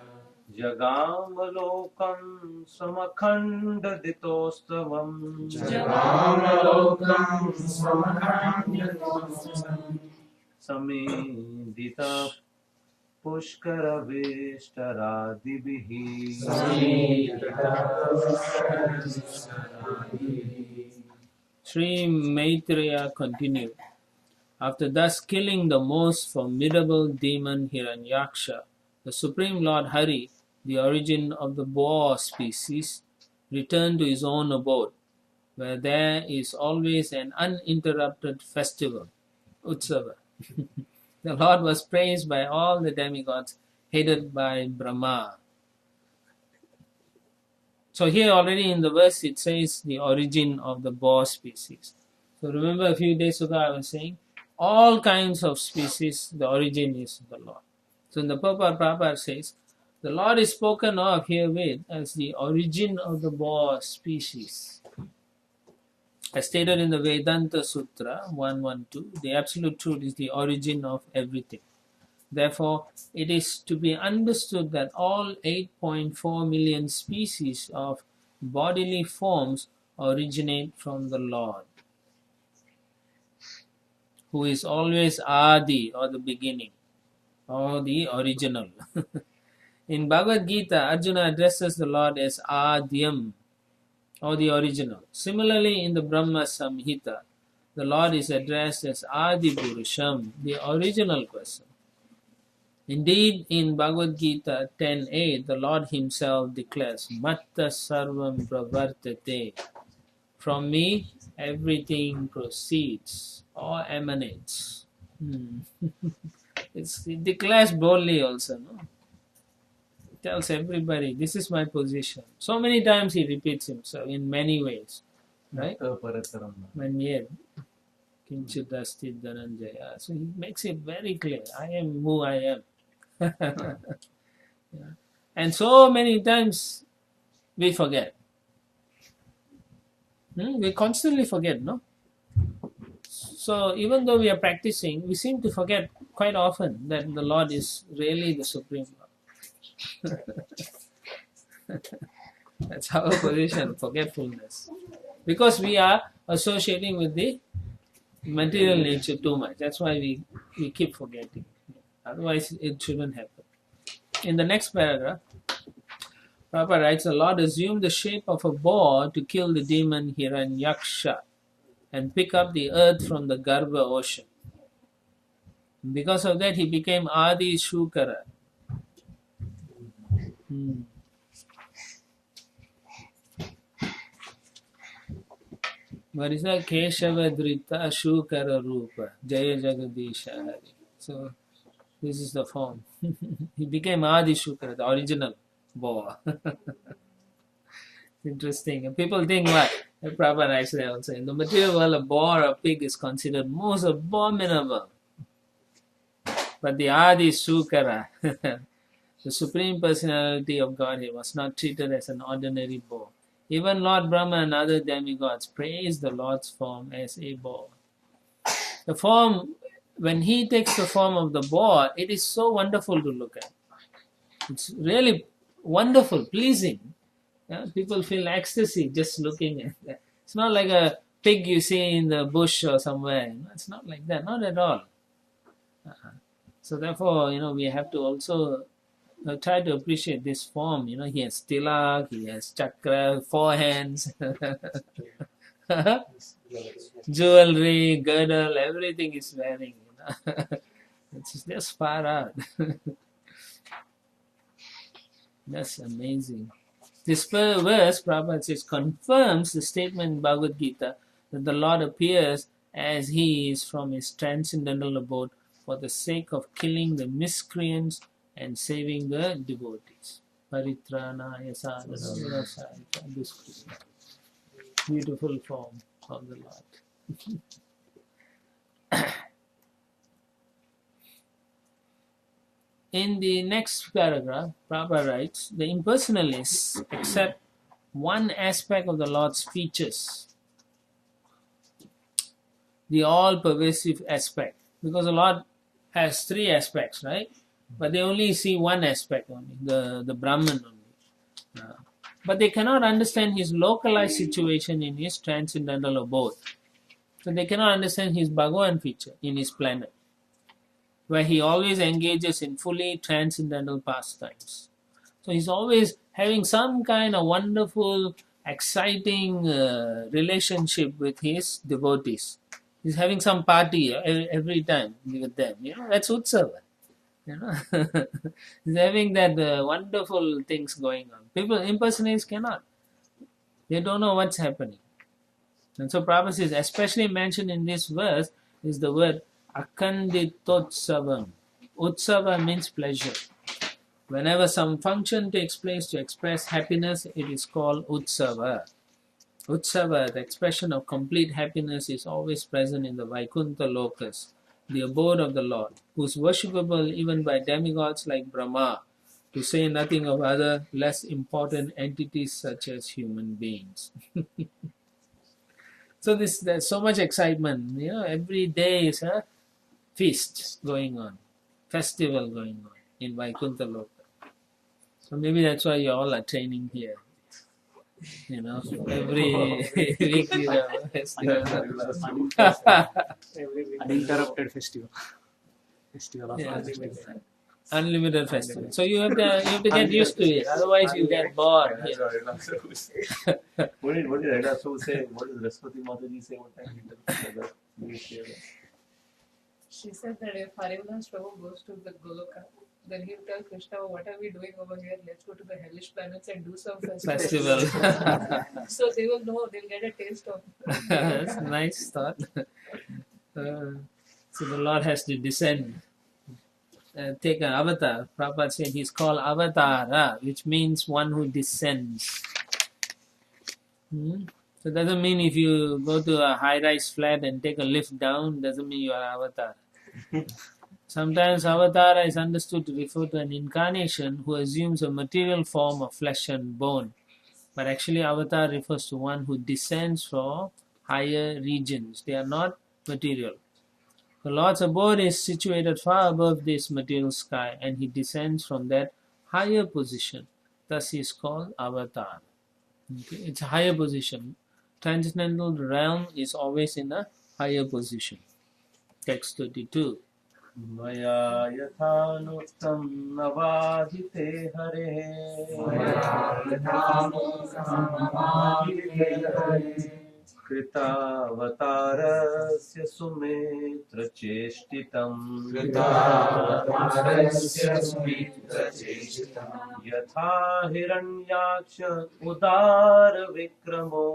Jagamalokan samakhandaditostavam Jagamalokan samakhandaditostavam Samedita pushkaravishtaradibihi Sri Maitreya continued. After thus killing the most formidable demon Hiranyaksha, the Supreme Lord Hari, the origin of the boar species, returned to his own abode, where there is always an uninterrupted festival, Utsava. The Lord was praised by all the demigods, headed by Brahma. So here already in the verse it says the origin of the boar species. So remember a few days ago I was saying, all kinds of species, the origin is the Lord. So in the purport, Prabhupada says, the Lord is spoken of herewith as the origin of the boar species. As stated in the Vedanta Sutra 112, the absolute truth is the origin of everything. Therefore, it is to be understood that all 8.4 million species of bodily forms originate from the Lord, who is always Adi, or the beginning, or the original. In Bhagavad Gita, Arjuna addresses the Lord as Adyam, or the original. Similarly, in the Brahma Samhita, the Lord is addressed as Adi Purusham, the original person. Indeed, in Bhagavad Gita 10.8, the Lord himself declares, Matta sarvam pravartate. From me, everything proceeds or emanates. It declares boldly also, no? It tells everybody, this is my position. So many times he repeats himself in many ways, right? Manyed, Kinchit Asti Dhananjaya. So he makes it very clear, I am who I am. Yeah. And so many times we forget. We constantly forget, no? So even though we are practicing, we seem to forget quite often that the Lord is really the Supreme Lord. That's our position, forgetfulness. Because we are associating with the material nature too much. That's why we keep forgetting. Otherwise, it shouldn't happen. In the next paragraph, Prabhupada writes, the Lord assumed the shape of a boar to kill the demon Hiranyaksha and pick up the earth from the Garbha ocean. Because of that, he became Adi Shukara. What is that? Keshava Drita Shukara Rupa Jaya Jagadisha Hari. So, this is the form. He became Adi Shukara, the original boar. Interesting. And people think what? Prabhupada writes there also. In the material world, a boar or a pig is considered most abominable. But the Adi Shukara, the Supreme Personality of Godhead, was not treated as an ordinary boar. Even Lord Brahma and other demigods praise the Lord's form as a boar. The form, when he takes the form of the boar, it is so wonderful to look at. It's really wonderful, pleasing. Yeah? People feel ecstasy just looking at that. It's not like a pig you see in the bush or somewhere. It's not like that, not at all. So therefore, we have to also try to appreciate this form. He has tilak, he has chakra, 4 hands, jewelry, girdle, everything is wearing. It's just far out. That's amazing. This verse, Prabhupada says, confirms the statement in Bhagavad Gita that the Lord appears as he is from his transcendental abode for the sake of killing the miscreants and saving the devotees. Paritranaya sadhana vinasaya duskriya. Beautiful form of the Lord. In the next paragraph, Prabhupada writes, the impersonalists accept one aspect of the Lord's features, the all-pervasive aspect, because the Lord has 3 aspects, right? But they only see one aspect only, the Brahman only. But they cannot understand his localized situation in his transcendental abode. So they cannot understand his Bhagavan feature in his planet, where he always engages in fully transcendental pastimes. So he's always having some kind of wonderful, exciting relationship with his devotees. He's having some party every time with them. That's Utsava. He's having that wonderful things going on. People, impersonators cannot. They don't know what's happening. And so Prabhupada says, especially mentioned in this verse is the word Akanditotsavam. Utsava means pleasure. Whenever some function takes place to express happiness, it is called Utsava. Utsava, the expression of complete happiness, is always present in the Vaikuntha Lokas, the abode of the Lord, who is worshipable even by demigods like Brahma, to say nothing of other less important entities such as human beings. So there's so much excitement. Every day is a feast going on, festival going on in Vaikuntha Loka. So maybe that's why you all are training here. Every week you have a festival. Uninterrupted festival. Festival of Unlimited festival. So you have to get used to it. Otherwise you get bored. What did Raghunath Prabhu say? What did Raswati Mataji say? What time he did? She said that if Harivansh Prabhu goes to the Goloka, then he'll tell Krishna, what are we doing over here? Let's go to the hellish planets and do some Festival. So they will know, they'll get a taste of That's a nice thought. So the Lord has to descend. Take an avatar. Prabhupada said he's called Avatara, which means one who descends. So it doesn't mean if you go to a high-rise flat and take a lift down, doesn't mean you are Avatar. Sometimes Avatara is understood to refer to an incarnation who assumes a material form of flesh and bone. But actually Avatar refers to one who descends from higher regions. They are not material. The Lord's abode is situated far above this material sky, and he descends from that higher position. Thus he is called Avatar. Okay? It's a higher position. Transcendental realm is always in a higher position. Text 32. Maya yathanuttam navadite hare Kritavatarasya sumitra cheshtitam Yatha hiranyaksha udara vikramo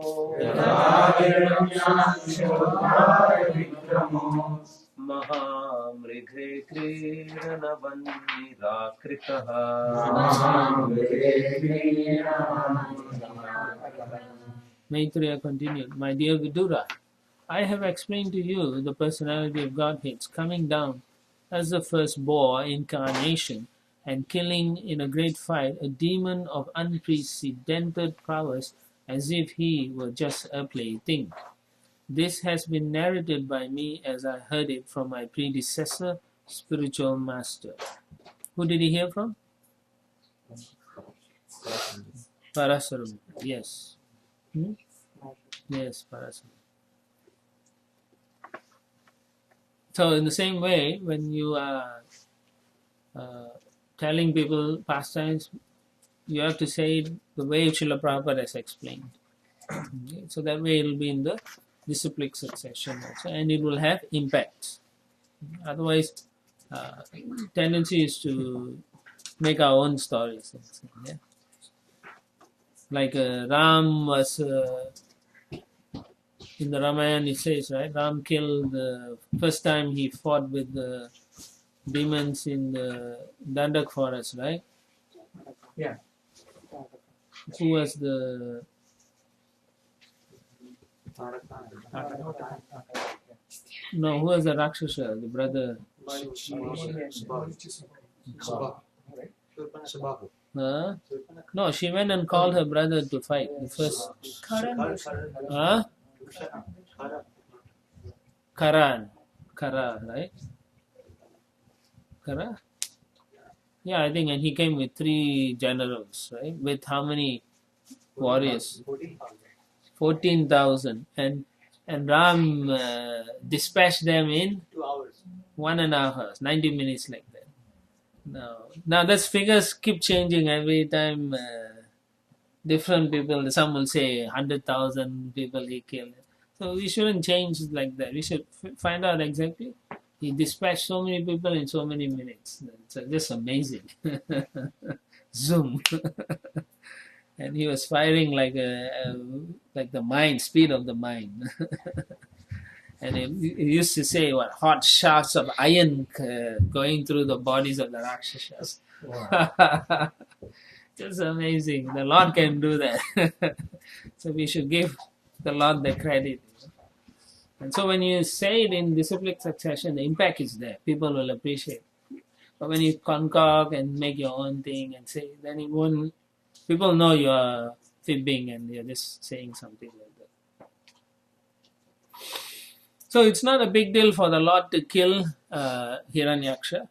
Mahamridhe krishna vanirakritaha Maitreya continued, my dear Vidura, I have explained to you the personality of Godhead's coming down as the first boar incarnation and killing in a great fight a demon of unprecedented prowess as if he were just a plaything. This has been narrated by me as I heard it from my predecessor, spiritual master. Who did he hear from? Parasarama. Yes. Yes, Parasama. So in the same way, when you are telling people pastimes, you have to say it the way Srila Prabhupada has explained. Okay? So that way it will be in the disciplic succession also, and it will have impact. Otherwise, tendency is to make our own stories. Yeah? Like Ram was in the Ramayana, it says, right? Ram killed the first time he fought with the demons in the Dandak forest, right? Yeah. Who was the no? Who was the Rakshasa? The brother? Huh? No, she went and called her brother to fight. The first, huh? Karan, right? Kara? Yeah, I think, and he came with 3 generals, right? With how many warriors? 14,000. And Ram dispatched them in 2 hours. 1.5 hours, 90 minutes like that. Now those figures keep changing every time. Different people, some will say 100,000 people he killed. So we shouldn't change like that. We should find out exactly. He dispatched so many people in so many minutes. It's just amazing. Zoom. And he was firing like the mind, speed of the mind. And he used to say, what, hot shafts of iron going through the bodies of the Rakshasas. Wow. Just amazing. The Lord can do that. So we should give the Lord the credit. And so when you say it in disciplic succession, the impact is there. People will appreciate. But when you concoct and make your own thing and say, then it won't. People know you are fibbing and you're just saying something like that. So it's not a big deal for the Lord to kill Hiranyaksha,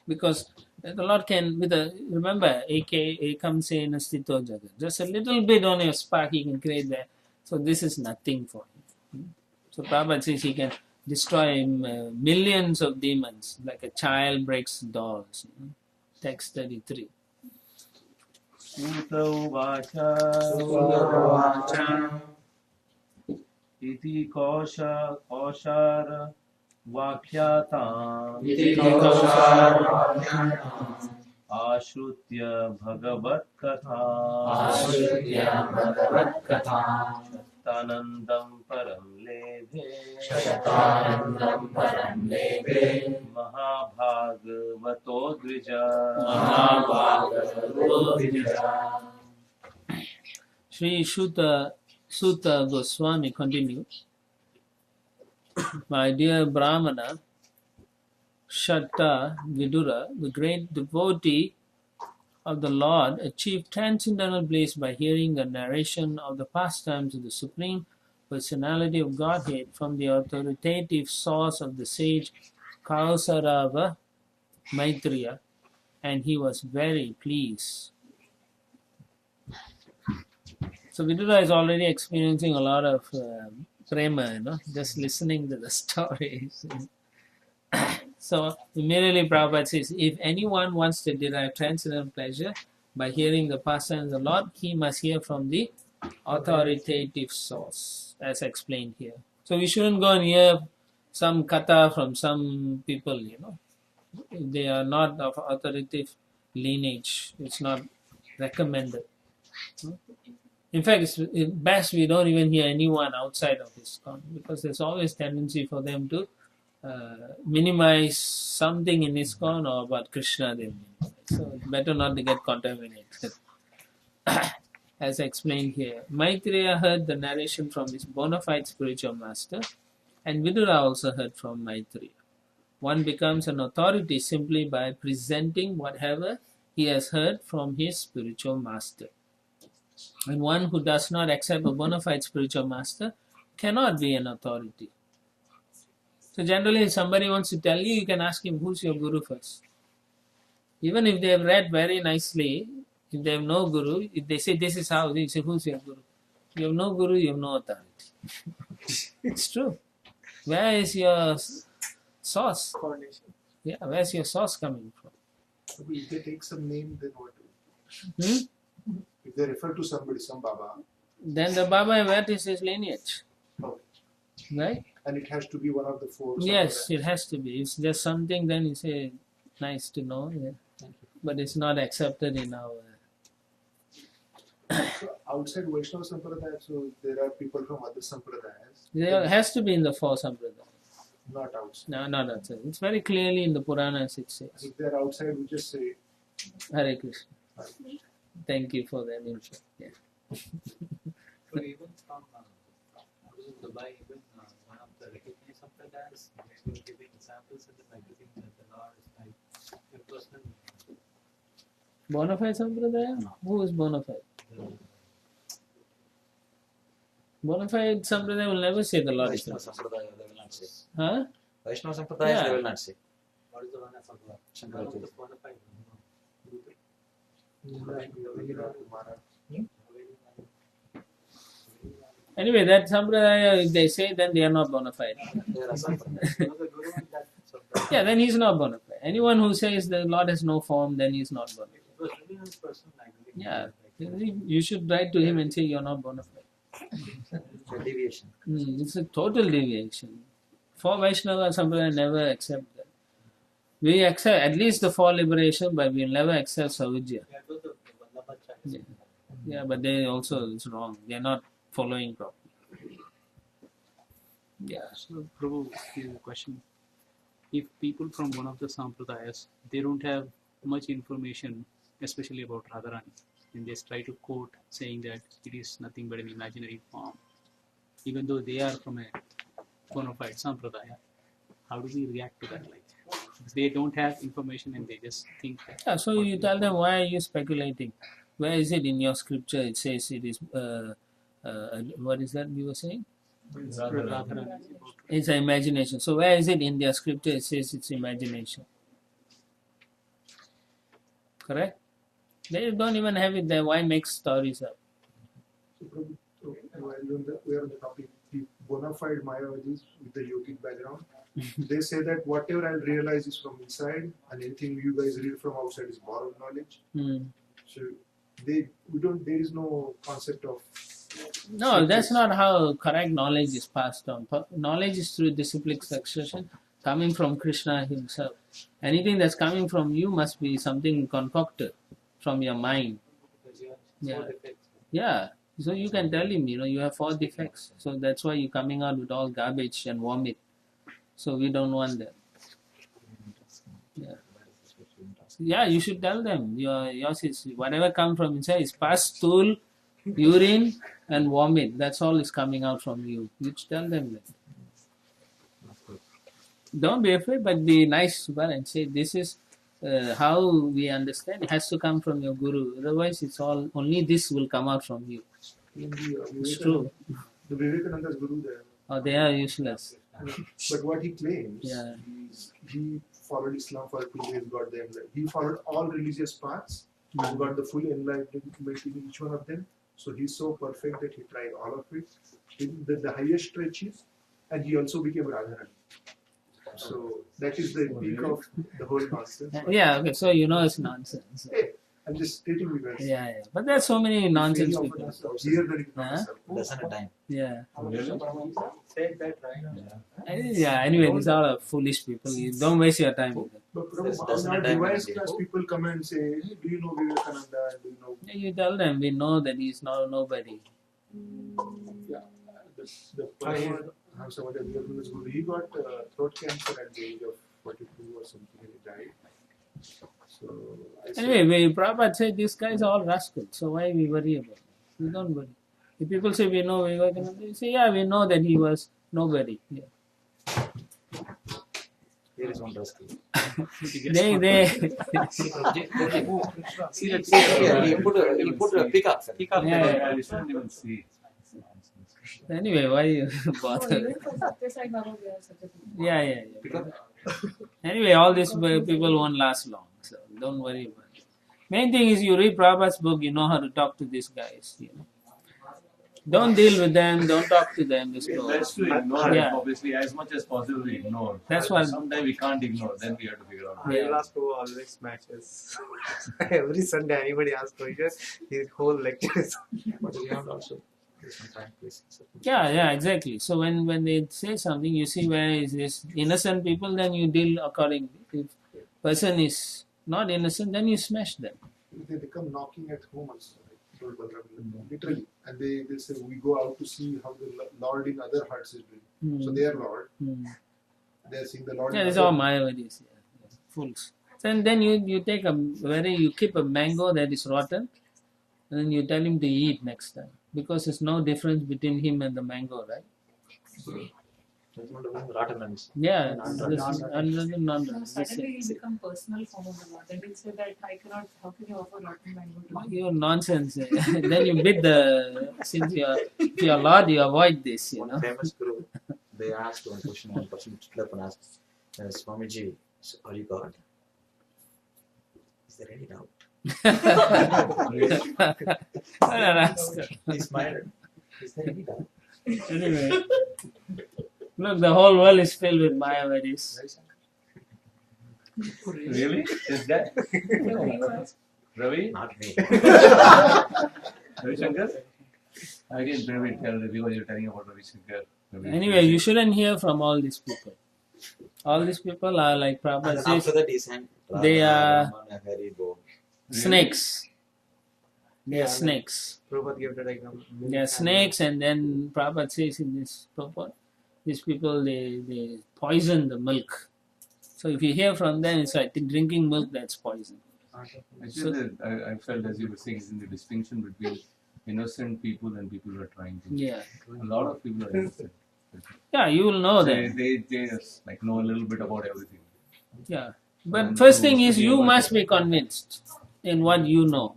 because the Lord can, remember, Ekam Sena Stito Jagat. Just a little bit on your spark he can create there. So this is nothing for him. So Prabhupada says he can destroy millions of demons, like a child breaks dolls. Text 33. Suta uvacha iti koshara vakyatam Ashrutya Bhagavat Katha Shatanandam Param Lebhe Mahabhagavato Dvija. Sri Sutta Goswami continues. My dear Brahmana, Shatta Vidura, the great devotee of the Lord, achieved transcendental bliss by hearing the narration of the pastimes of the Supreme Personality of Godhead from the authoritative source of the sage Kausarava Maitreya, and he was very pleased. So Vidura is already experiencing a lot of prema, just listening to the stories. So immediately Prabhupada says, if anyone wants to derive transcendental pleasure by hearing the pastimes of the Lord, he must hear from the authoritative source, as explained here. So we shouldn't go and hear some katha from some people, If they are not of authoritative lineage, it's not recommended. In fact, it's best we don't even hear anyone outside of ISKCON, because there's always tendency for them to minimize something in ISKCON or about Krishna. So it's better not to get contaminated. As explained here, Maitreya heard the narration from his bona fide spiritual master, and Vidura also heard from Maitreya. One becomes an authority simply by presenting whatever he has heard from his spiritual master. And one who does not accept a bona fide spiritual master cannot be an authority. So generally, if somebody wants to tell you, you can ask him, who's your guru first? Even if they have read very nicely, if they have no guru, if they say this is how, you say, who's your guru? You have no guru, you have no authority. It's true. Where is your source? Coordination. Yeah, where's your source coming from? If they take some name, then what? Hmm? If they refer to somebody, some Baba, Then the Baba, what is his lineage? okay. Right? And it has to be one of the four. Yes, it has to be. If there's something, then you say, nice to know. Yeah. But it's not accepted in our. So outside Vaishnava Sampradaya, so there are people from other Sampradayas. There has to be in the four sampradayas. Not outside. No, not outside. It's very clearly in the Puranas it says. If they're outside, we just say, Hare Krishna. Thank you for that info. Yeah. So even from Dubai, even one of the recognized sampradayas, they were giving examples in the magazine that the Lord is like a personal. Bonafide Sampradaya? Who is Bonafide? Bonafide Sampradaya will never say the Lord is Vaishnava not. Sampradaya, they will not say. Huh? Vaishnava Sampradaya, Yeah. they will not say. What is the one of Shankaracharya? Anyway, that Sampradaya, if they say, then they are not Bonafide. They are a Sampradaya. Yeah, then he's not Bonafide. Anyone who says the Lord has no form, then he's not Bonafide. It was written in his personal magazine. Yeah. You should write to him and say you're not Bonafide. It's a deviation. It's a total deviation. For Vaishnava Sampradaya never accept that. We accept at least the four liberation, but we will never accept Savijya. Yeah. Yeah, but they also, it's wrong. They are not following properly. Yeah. So, Prabhu, here's a question. If people from one of the sampradayas, they don't have much information, especially about Radharani, and they try to quote saying that it is nothing but an imaginary form, even though they are from a bona fide sampradaya, how do we react to that? Like, if they don't have information and they just think that. Yeah, so you tell them, why are you speculating? Where is it in your scripture? It says it is, what is that you were saying? Radharani. It's an imagination. So where is it in their scripture? It says it's imagination. Correct? They don't even have it there. Why make stories up? so while we are on the topic, the bona fide Mayavadis with the yogic background, they say that whatever I realize is from inside, and anything you guys read from outside is borrowed knowledge. So there is no concept of. No, that's not how correct knowledge is passed on. Knowledge is through disciplic succession coming from Krishna himself. Anything that's coming from you must be something concocted from your mind. Yeah. Yeah. So you can tell him, you have 4 defects. So that's why you're coming out with all garbage and vomit. So we don't want that. Yeah. Yeah, you should tell them. Yours is whatever comes from inside is pus, stool, urine, and vomit. That's all is coming out from you. You should tell them that. Don't be afraid, but be nice and say this is how we understand. It has to come from your guru. Otherwise, it's all only this will come out from you. It's true. The Vivekananda's guru there. Or they are useless. But what he claims, Yeah. he followed Islam for 2 days, got the enlightenment. He followed all religious paths and got the full enlightenment in each one of them. So he's so perfect that he tried all of it. The highest stretches, and he also became Radharani. So that is the peak of the whole nonsense. Yeah, okay, so it's nonsense. Hey, I'm just stating the verse. Yeah. But there's so many nonsense Very people. often here there is Huh? not a circle. Doesn't have time. Yeah. Said that, right? Yeah, anyway, these are all foolish people. You don't waste your time with them. But Doesn't now have time device on class it. people come and say, hey, do you know Vivekananda? Do you know? Yeah, you tell them, we know that he's not nobody. Yeah, the person, he got throat cancer at the age of 42 or something, and he died. So I said, Anyway, Prabhupada said these guys are all rascals, so why we worry about it? We don't worry. If people say we know Vivekananda, you say, yeah, we know that he was nobody. Yeah. Here is one rascal. They See that Yeah, he put a peacock. Yeah. I shouldn't even see. Anyway, why you Oh, bother? even for Satyasai Baba, we are such a people. Yeah. Anyway, all these people won't last long, so don't worry about it. Main thing is you read Prabhupada's book, you know how to talk to these guys. Don't deal with them. Don't talk to them. Just It's go. best to ignore Yeah. it, obviously, as much as possible we ignore. That's what- Sometimes we can't ignore, then we have to figure out. Yeah. Last Prabhu always matches. Every Sunday, anybody asks question, his whole lecture is. But we have also some time, please. Yeah, exactly. So when they say something, you see where is this innocent people, then you deal accordingly. If person is not innocent, then you smash them. They become knocking at home also, right? Lord Balaram, literally. And they say, we go out to see how the Lord in other hearts is doing. So they are Lord. They are seeing the Lord. Yeah, in it's other all Mayavadis. Yeah. Fools. And then you take you keep a mango that is rotten, and then you tell him to eat next time. Because there's no difference between him and the mango, right? Yeah, non-rotten. Suddenly you become personal form of the Lord. Then you say that I cannot, how can you offer rotten mango to me? You're nonsense. Then you bid since you're Lord, you avoid this, you One know. famous guru, they asked one question, one person stood up and asked, Swamiji, are you God? Is there any doubt? He smiled. Is there any doubt? Anyway, look, the whole world is filled with Mayavadis. Really? Is that? Ravi? Not me. Ravi Shankar? Again, Ravi, tell the because you're telling about Ravi Shankar. Anyway, you shouldn't hear from all these people. All these people are like And Prabhupada then says, after that, he sang. They are Ramana Hari Bo. snakes. They are snakes. Prabhupada gave the diagram. They are snakes, and then Prabhupada says in this purport, these people they poison the milk. So if you hear from them, it's like drinking milk that's poison. Actually, I felt as you were saying, is in the distinction between innocent people and people who are trying to. Yeah. A lot of people are innocent. Yeah, you will know them. They just like know a little bit about everything. Yeah. But And first to- thing to is be you able must to- be convinced in what you know.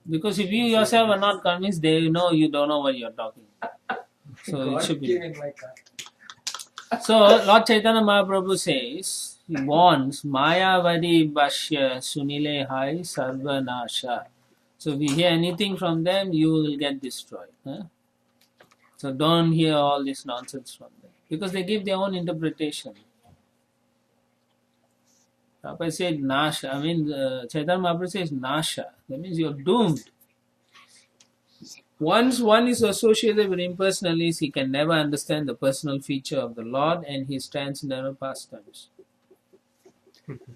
Because if you yourself are not convinced, they know you don't know what you're talking about. So it should be. So Lord Chaitanya Mahaprabhu says, he warns, Mayavadi Bhashya Sunile Hai Sarvanasha. So if you hear anything from them, you will get destroyed. Huh? So don't hear all this nonsense from them. Because they give their own interpretation. Prabhupada said Nasha. Chaitanya Mahaprabhu says Nasha. That means you're doomed. Once one is associated with impersonalists, he can never understand the personal feature of the Lord and his transcendental pastimes.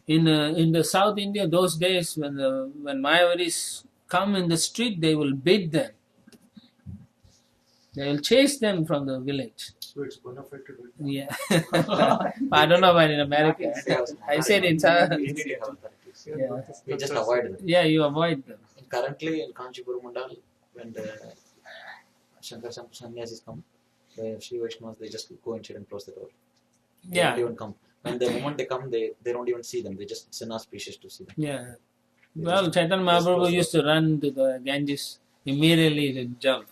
In the South India, those days when Mayavadis come in the street, they will beat them. They will chase them from the village. So it's bona fide to do it. Yeah. I don't know about in America. I said in South. In India, have authorities. Yeah. We just avoid them. Yeah, you avoid them. Currently in Kanchipur Mandal, when the Shankar Sannyasis come, the Sri Vaishnavas, they just go inside and close the door. They Yeah. don't even come. And the moment they come, they don't even see them. They just send auspicious to see them. Yeah. Well, Chaitanya Mahaprabhu used to run to the Ganges immediately to jump.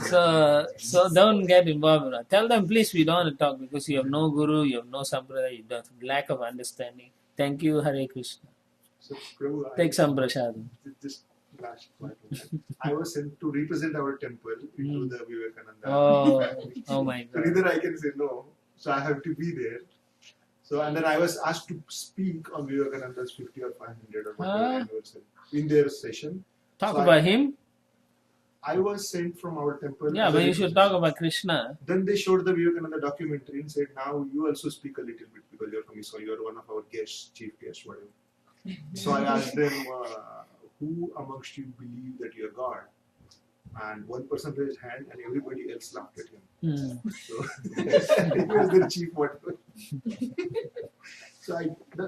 So don't get involved. Tell them, please, we don't want to talk because you have no guru, you have no sampradaya, you have lack of understanding. Thank you, Hare Krishna. So, Prabhu, Take some prasadam. Just last point. I was sent to represent our temple into the Vivekananda. Oh my So God. either I can say no, so I have to be there. So and then I was asked to speak on Vivekananda's 50 or 500 or whatever anniversary in their session. Talk So about him. I was sent from our temple. Yeah, as but a you should talk about Krishna. Then they showed the Vivekananda documentary and said, now you also speak a little bit because you're from Israel, you're one of our guests, chief guests, whatever. So I asked them, who amongst you believe that you're God? And one person raised hand and everybody else laughed at him. So he was the chief whatever. So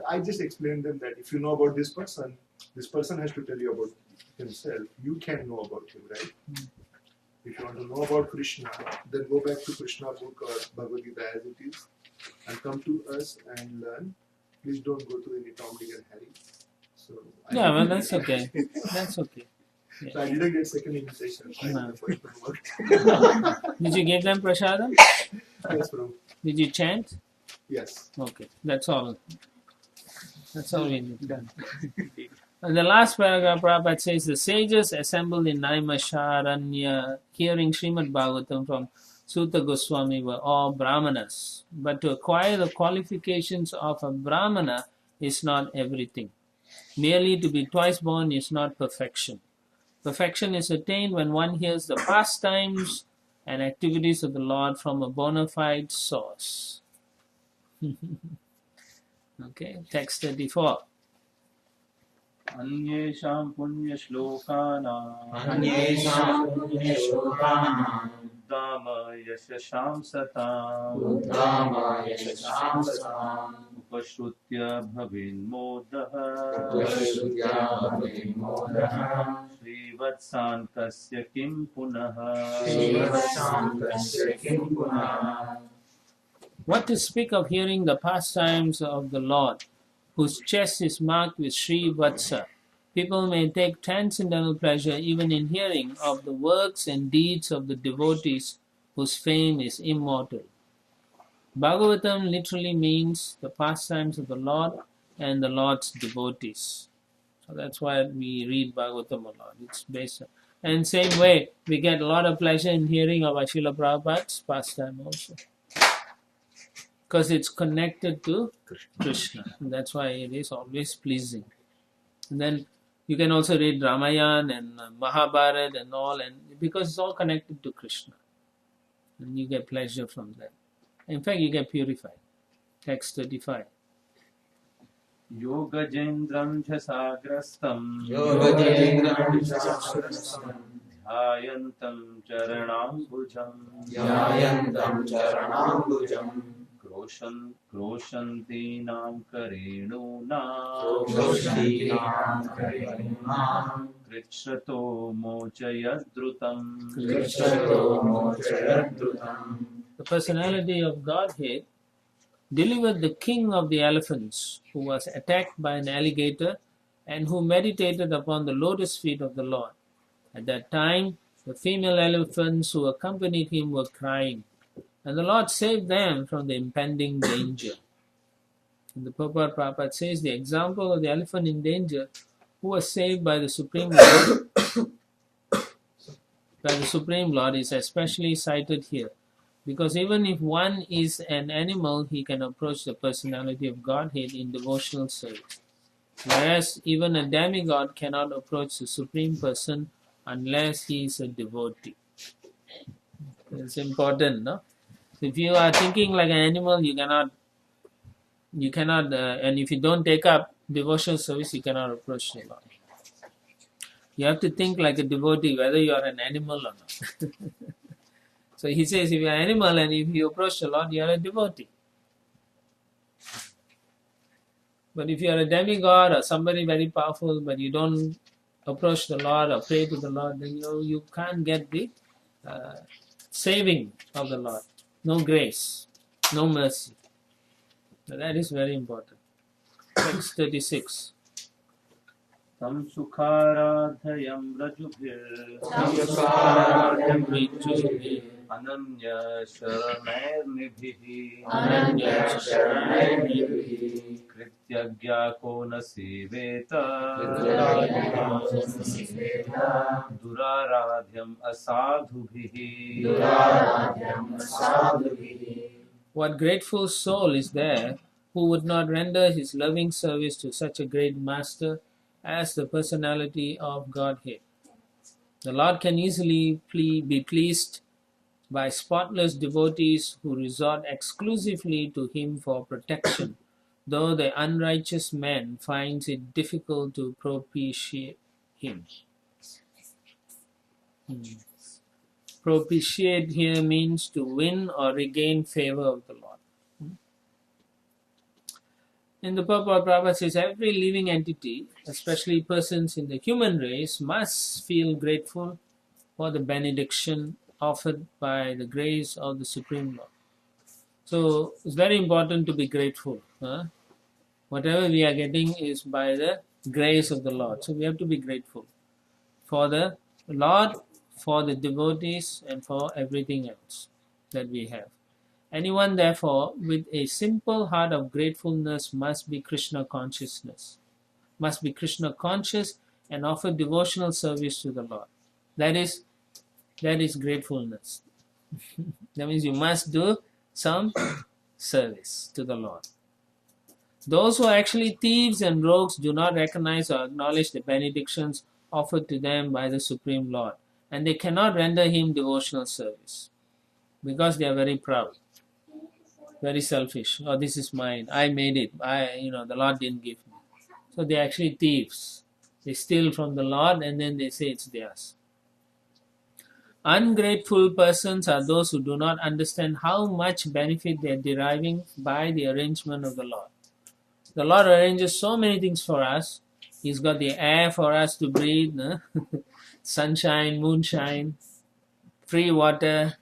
I just explained them that if you know about this person has to tell you about himself. You can know about him, right? If you want to know about Krishna, then go back to Krishna book or Bhagavad Gita as it is and come to us and learn. Please don't go to any Tom, Dick and Harry. So Yeah, well, that's okay. That's okay. Yeah. So I didn't get second invitation. No. The first one worked. Did you give them prasadam? Yes, bro. Did you chant? Yes. Okay, that's all. That's all we need. Done. And the last paragraph, Prabhupada says, the sages assembled in Naimisharanya, hearing Srimad Bhagavatam from Sutta Goswami, were all Brahmanas. But to acquire the qualifications of a Brahmana is not everything. Merely to be twice born is not perfection. Perfection is attained when one hears the pastimes and activities of the Lord from a bona fide source. Okay, text 34. Anyesham punya shlokanam Anyesham punyashlokanam Uddama yashasham satam Uddama yashasham satam Upashrutya bhavin modaha Upashrutya bhavin modaha Srivatsantasya kim punaha Srivatsantasya kim punaha. What to speak of hearing the pastimes of the Lord, whose chest is marked with Sri Vatsa? People may take transcendental pleasure even in hearing of the works and deeds of the devotees whose fame is immortal. Bhagavatam literally means the pastimes of the Lord and the Lord's devotees. So that's why we read Bhagavatam a lot. It's based on. And same way, we get a lot of pleasure in hearing of Srila Prabhupada's pastime also. Because it's connected to Krishna. And that's why it is always pleasing. And then you can also read Ramayana and Mahabharata and all, and because it's all connected to Krishna. And you get pleasure from that. In fact, you get purified. Text 35. Yogajendram jasagrastam Yogajendram jasagrastam Dhyayantam charanambujam Dhyayantam charanambujam Kroshantinam karenunam Kroshantinam karenunam Krishrato mochayadrutam Krishrato mochayadrutam. The personality of Godhead delivered the king of the elephants, who was attacked by an alligator and who meditated upon the lotus feet of the Lord. At that time, the female elephants who accompanied him were crying, and the Lord saved them from the impending danger. And the Prabhupada says the example of the elephant in danger who was saved by the Supreme Lord is especially cited here. Because even if one is an animal, he can approach the personality of Godhead in devotional service. Whereas even a demigod cannot approach the Supreme Person unless he is a devotee. It's important, no? If you are thinking like an animal, you cannot, and if you don't take up devotional service, you cannot approach the Lord. You have to think like a devotee, whether you are an animal or not. So he says, if you are an animal and if you approach the Lord, you are a devotee. But if you are a demigod or somebody very powerful, but you don't approach the Lord or pray to the Lord, then you can't get the saving of the Lord. No grace, no mercy. So that is very important. Text 36. Tam sukharadhayam rajubhir Ananya Sharanirnibhihi Krityagya na seveta Duraradhyam asadhubhihi. What grateful soul is there who would not render his loving service to such a great master as the personality of Godhead? The Lord can easily be pleased by spotless devotees who resort exclusively to him for protection, though the unrighteous man finds it difficult to propitiate him. Propitiate here means to win or regain favor of the Lord. In the purport, Prabhupada says every living entity, especially persons in the human race, must feel grateful for the benediction offered by the grace of the Supreme Lord. So it's very important to be grateful. Whatever we are getting is by the grace of the Lord. So we have to be grateful for the Lord, for the devotees, and for everything else that we have. Anyone, therefore, with a simple heart of gratefulness must be Krishna consciousness. must be Krishna conscious and offer devotional service to the Lord. That is gratefulness. That means you must do some service to the Lord. Those who are actually thieves and rogues do not recognize or acknowledge the benedictions offered to them by the Supreme Lord, and they cannot render him devotional service because they are very proud, very selfish. Oh, this is mine. I made it. The Lord didn't give me. So they are actually thieves. They steal from the Lord and then they say it's theirs. Ungrateful persons are those who do not understand how much benefit they are deriving by the arrangement of the Lord. The Lord arranges so many things for us. He's got the air for us to breathe, sunshine, moonshine, free water.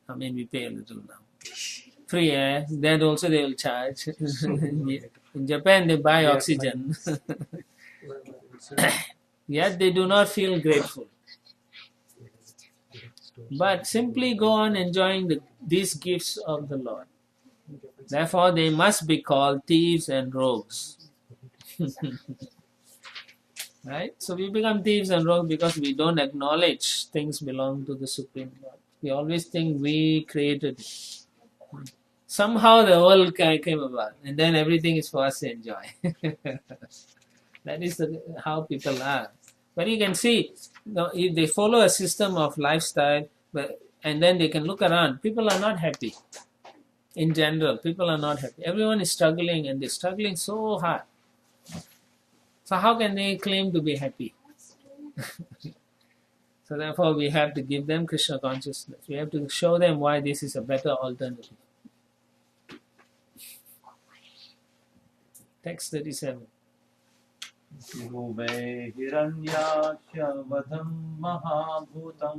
I mean, we pay a little now. Free air, that also they will charge. In Japan, they buy oxygen. Yet they do not feel grateful. But simply go on enjoying these gifts of the Lord. Therefore, they must be called thieves and rogues. Right? So we become thieves and rogues because we don't acknowledge things belong to the Supreme Lord. We always think we created it. Somehow the world came about, and then everything is for us to enjoy. That is how people are. But you can see, if they follow a system of lifestyle, and then they can look around, people are not happy. In general, people are not happy. Everyone is struggling, and they're struggling so hard. So how can they claim to be happy? So therefore, we have to give them Krishna consciousness. We have to show them why this is a better alternative. Text 37. यो वै हिरण्याक्ष वधं महाभूतं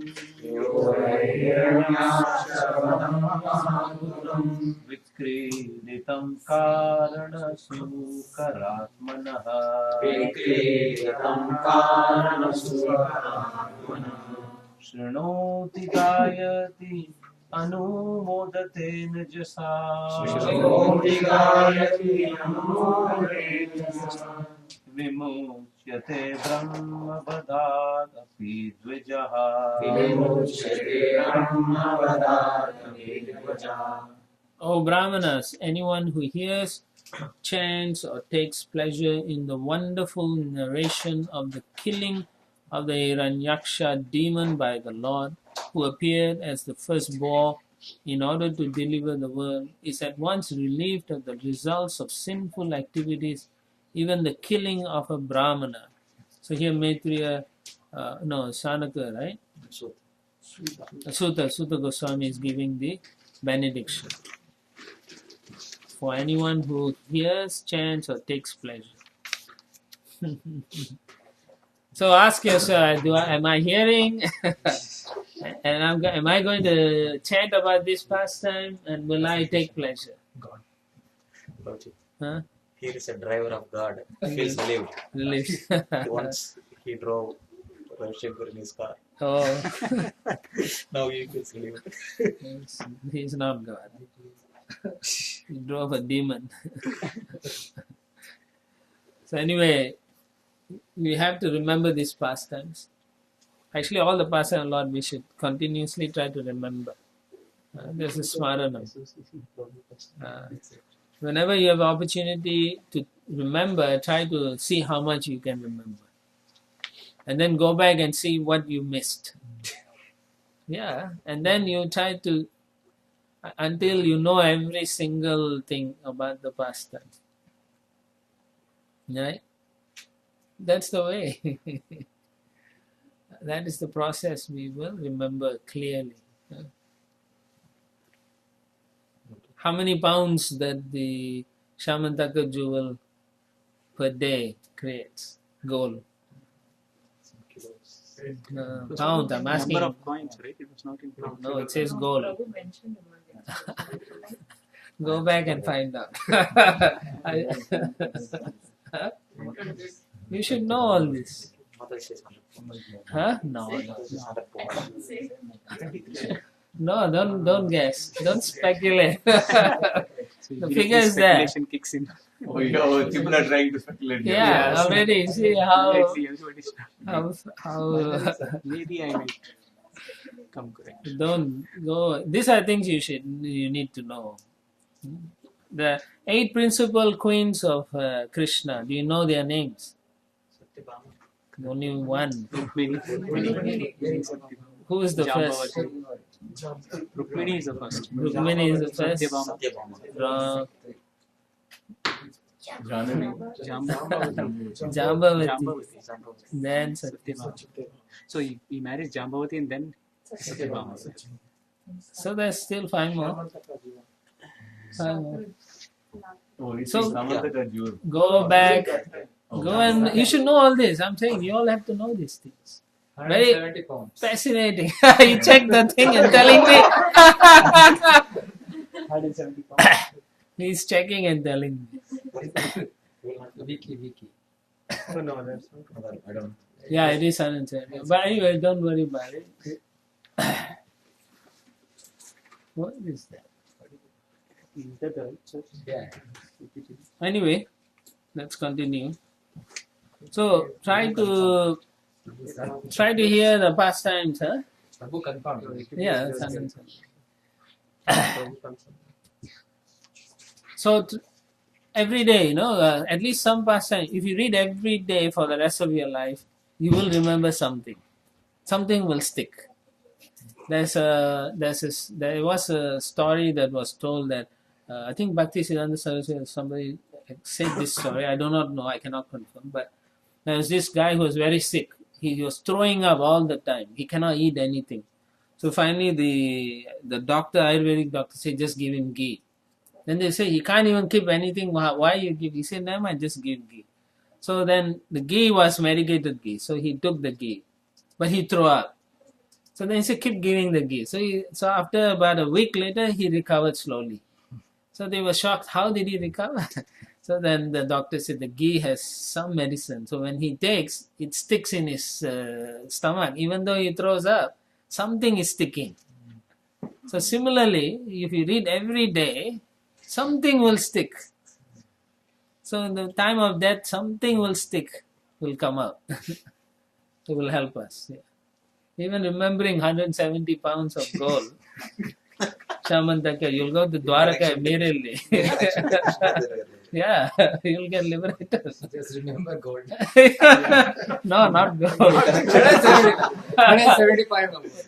विक्रीडितं कारणसूकरात्मनः शृणोति गायति अनुमोदते निजसा विमुच्यते ब्रह्मपदादपि द्विजः. O Brahmanas, anyone who hears, chants, or takes pleasure in the wonderful narration of the killing of the Hiranyaksha demon by the Lord, who appeared as the first boar in order to deliver the world, is at once relieved of the results of sinful activities, even the killing of a Brahmana. So here Maitreya, Sanaka, right? Sutta Goswami is giving the benediction. For anyone who hears, chants, or takes pleasure. So ask yourself, am I hearing? And am I going to chant about this pastime? And will I take pleasure? God. Huh? Here is a driver of God. He feels relieved. Once he drove Ravi Shankar in his car. Oh. Now he feels relieved. He's not God. He drove a demon. So anyway, we have to remember these pastimes. Actually, all the pastimes, Lord, we should continuously try to remember. There's a smarana. Whenever you have opportunity to remember, try to see how much you can remember. And then go back and see what you missed. Yeah, and then you try to, until you know every single thing about the pastime. Right? That's the way. That is the process we will remember clearly. How many pounds that the Shamantaka jewel per day creates? Gold. Pound, I'm asking. Number of coins, right? It was not in pounds. No, it says gold. Prabhu mentioned about it. Go back and find out. You should know all this. Huh? No. No, don't guess. Don't speculate. The figure is there. Speculation kicks in. Oh, yeah, people are trying to speculate. here. Yeah, already. See how Everybody's- how Maybe I might come correct. don't go. These are things you need to know. The 8 principal queens of Krishna. Do you know their names? Only one. Rukmini. Who is the first? Jambavati. Rukmini is the first. Rukmini is the first. Satyabhama. Ra- Jambavati. Jambavati. Then Satyabhama. So he married Jambavati and then Satyabhama. so there's still 5 more. 5 more. Oh, it's So- Samantaka Jewel. Go back. Oh, Go and you should know all this. I'm saying you all have to know these things. Very 170 pounds. fascinating. You check the thing and telling me. 170 pounds. He's checking and telling me. Wiki. I don't. Yeah, it is unintentional. But anyway, don't worry about it. What is that? Is that the right church? Yeah. Anyway, let's continue. So try to hear the pastimes, huh? Prabhu confirmed. Yeah, that's unintentional. So every day, at least some pastime. If you read every day for the rest of your life, you will remember something. Something will stick. There was a story that was told that I think Bhakti Siddhanta Saraswati or somebody said this story. I do not know. I cannot confirm. But there was this guy who was very sick. He was throwing up all the time. He cannot eat anything. So finally, the doctor, Ayurvedic doctor, said, just give him ghee. Then they say, he can't even keep anything. Why you give? He said, never mind, just give ghee. So then the ghee was medicated ghee. So he took the ghee. But he threw up. So then he said, keep giving the ghee. So after about a week later, he recovered slowly. So they were shocked. How did he recover? So then the doctor said the ghee has some medicine. So when he takes, it sticks in his stomach. Even though he throws up, something is sticking. So similarly, if you read every day, something will stick. So in the time of death, something will stick, will come up. It will help us. Yeah. Even remembering 170 pounds of gold. Shamantaka, you'll go to Dwaraka immediately. Yeah, you'll get liberated. Just remember gold. No, not gold. 175 numbers.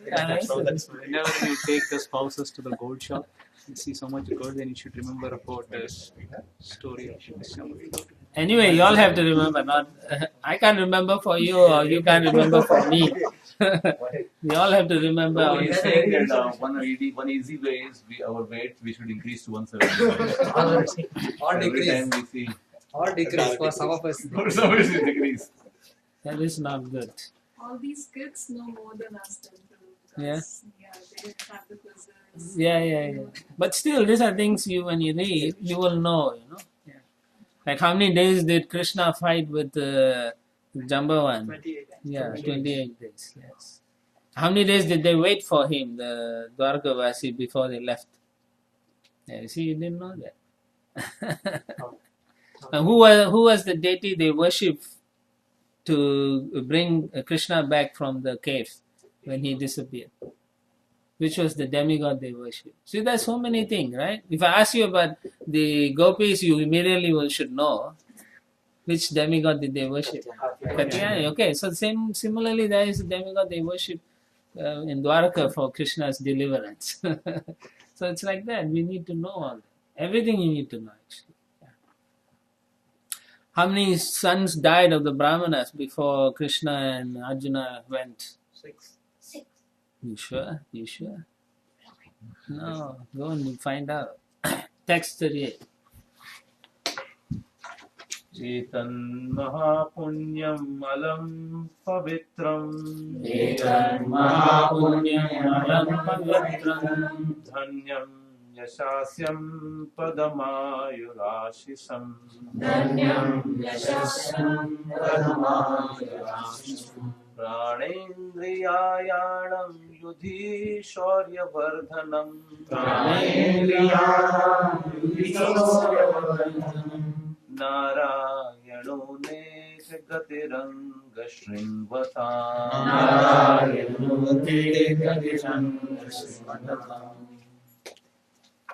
Whenever you take the spouses to the gold shop, you see so much gold, then you should remember about this story. Anyway, you all have to remember. Not I can't remember for you, or you can't remember for me. We all have to remember. No, he's saying that one easy way is our weight we should increase to 170. Or Every decrease. time we see Or decrease for some of us. for some reason decrease. That is not good. All these kids know more than us. Yeah. Yeah, they have the quizzes. Yeah. But still, these are things when you read, you will know. Yeah. Like how many days did Krishna fight with Jambavan? 28. Yeah, 28 days. Yes. How many days did they wait for him, the Dwarkavasi, before they left? Yeah, you see, you didn't know that. And who was the deity they worship to bring Krishna back from the cave when he disappeared? Which was the demigod they worship? See, there's so many things, right? If I ask you about the gopis, you immediately should know which demigod did they worship. Katyayani. Okay, so similarly, there is a demigod they worship in Dwaraka for Krishna's deliverance. So it's like that. We need to know all that. Everything you need to know, actually. Yeah. How many sons died of the Brahmanas before Krishna and Arjuna went? 6. You sure? No, go and find out. Text 38. एतन्महापुण्यम् अलम् पवित्रम् धन्यम् यशास्यम् पदमायुराशिषम् प्राणेन्द्रियायाणम् युधि शौर्यवर्धनम् नारायणो नेक गतिरंग शृण्वता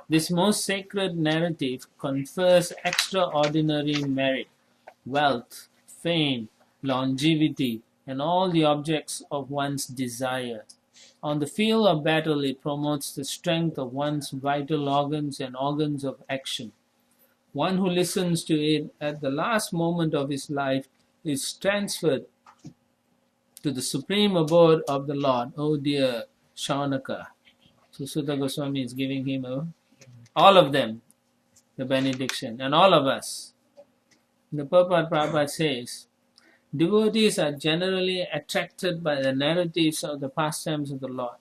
This most sacred narrative confers extraordinary merit, wealth, fame, longevity, and all the objects of one's desire. On the field of battle, it promotes the strength of one's vital organs and organs of action. One who listens to it at the last moment of his life is transferred to the supreme abode of the Lord. Oh dear Shaunaka. So Sutta Goswami is giving him all of them the benediction, and all of us. The Purport Prabhupada says, devotees are generally attracted by the narratives of the pastimes of the Lord.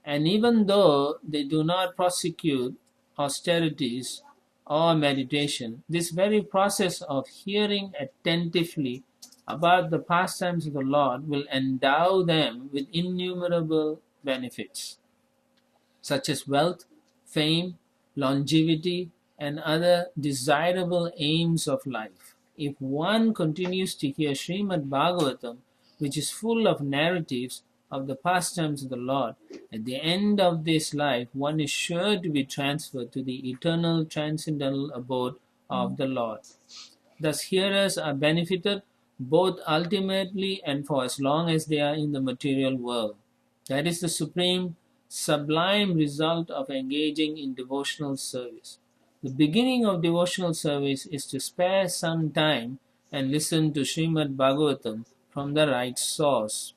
And even though they do not prosecute austerities or meditation, this very process of hearing attentively about the pastimes of the Lord will endow them with innumerable benefits, such as wealth, fame, longevity, and other desirable aims of life. If one continues to hear Srimad Bhagavatam, which is full of narratives of the pastimes of the Lord, at the end of this life, one is sure to be transferred to the eternal transcendental abode of the Lord. Thus, hearers are benefited both ultimately and for as long as they are in the material world. That is the supreme, sublime result of engaging in devotional service. The beginning of devotional service is to spare some time and listen to Srimad Bhagavatam from the right source.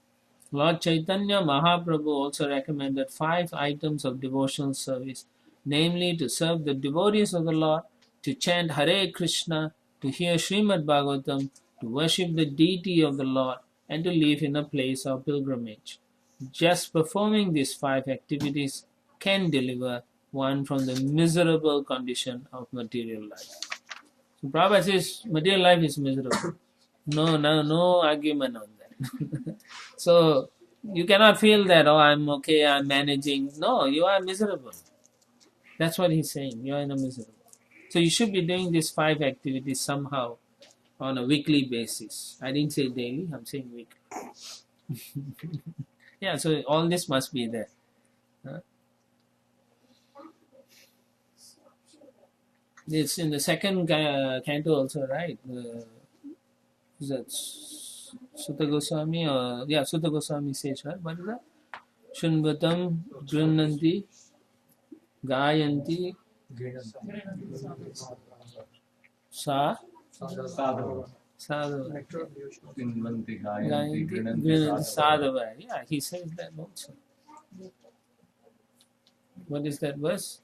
Lord Chaitanya Mahaprabhu also recommended 5 items of devotional service, namely to serve the devotees of the Lord, to chant Hare Krishna, to hear Srimad Bhagavatam, to worship the deity of the Lord, and to live in a place of pilgrimage. Just performing these 5 activities can deliver one from the miserable condition of material life. So Prabhupada says material life is miserable. No argument on that. So you cannot feel that, oh, I'm okay, I'm managing. No, you are miserable. That's what he's saying. You are in a miserable. So you should be doing these 5 activities somehow on a weekly basis. I didn't say daily, I'm saying weekly. Yeah, so all this must be there. It's in the second canto also, right? Is that Sutta Goswami or Sutta Goswami says, right? What is that? Shunvatam, Grunanti, Gayanti, Sa, Sadhava. Sadhava. Yeah, he says that also. What is that verse?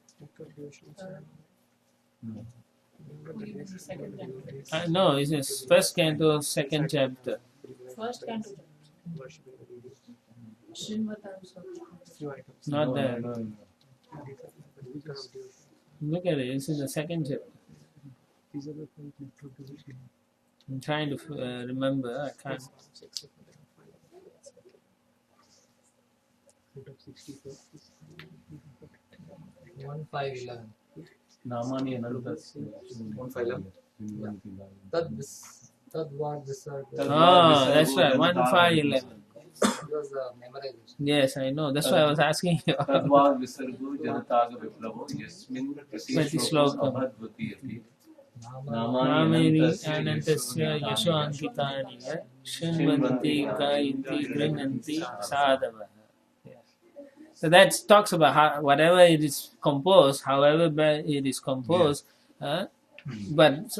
No, it's his first canto, second chapter. First canto. Not there. Look at it, it's in the second chapter. I'm trying to remember, I can't. 1511. Namani Anantas 1511. Tad what this are. Oh, that's right, 1511. It was memorization. Yes, I know. That's why I was asking you. Tadvad Visargu Janataga Viplavo Yasmin Pratishlokam Abhadvati Ati Namani Anantasya Yasho Ankitani Shinvanti Gayanti Grinanti Sadhava. So that talks about how, whatever it is composed, however it is composed, but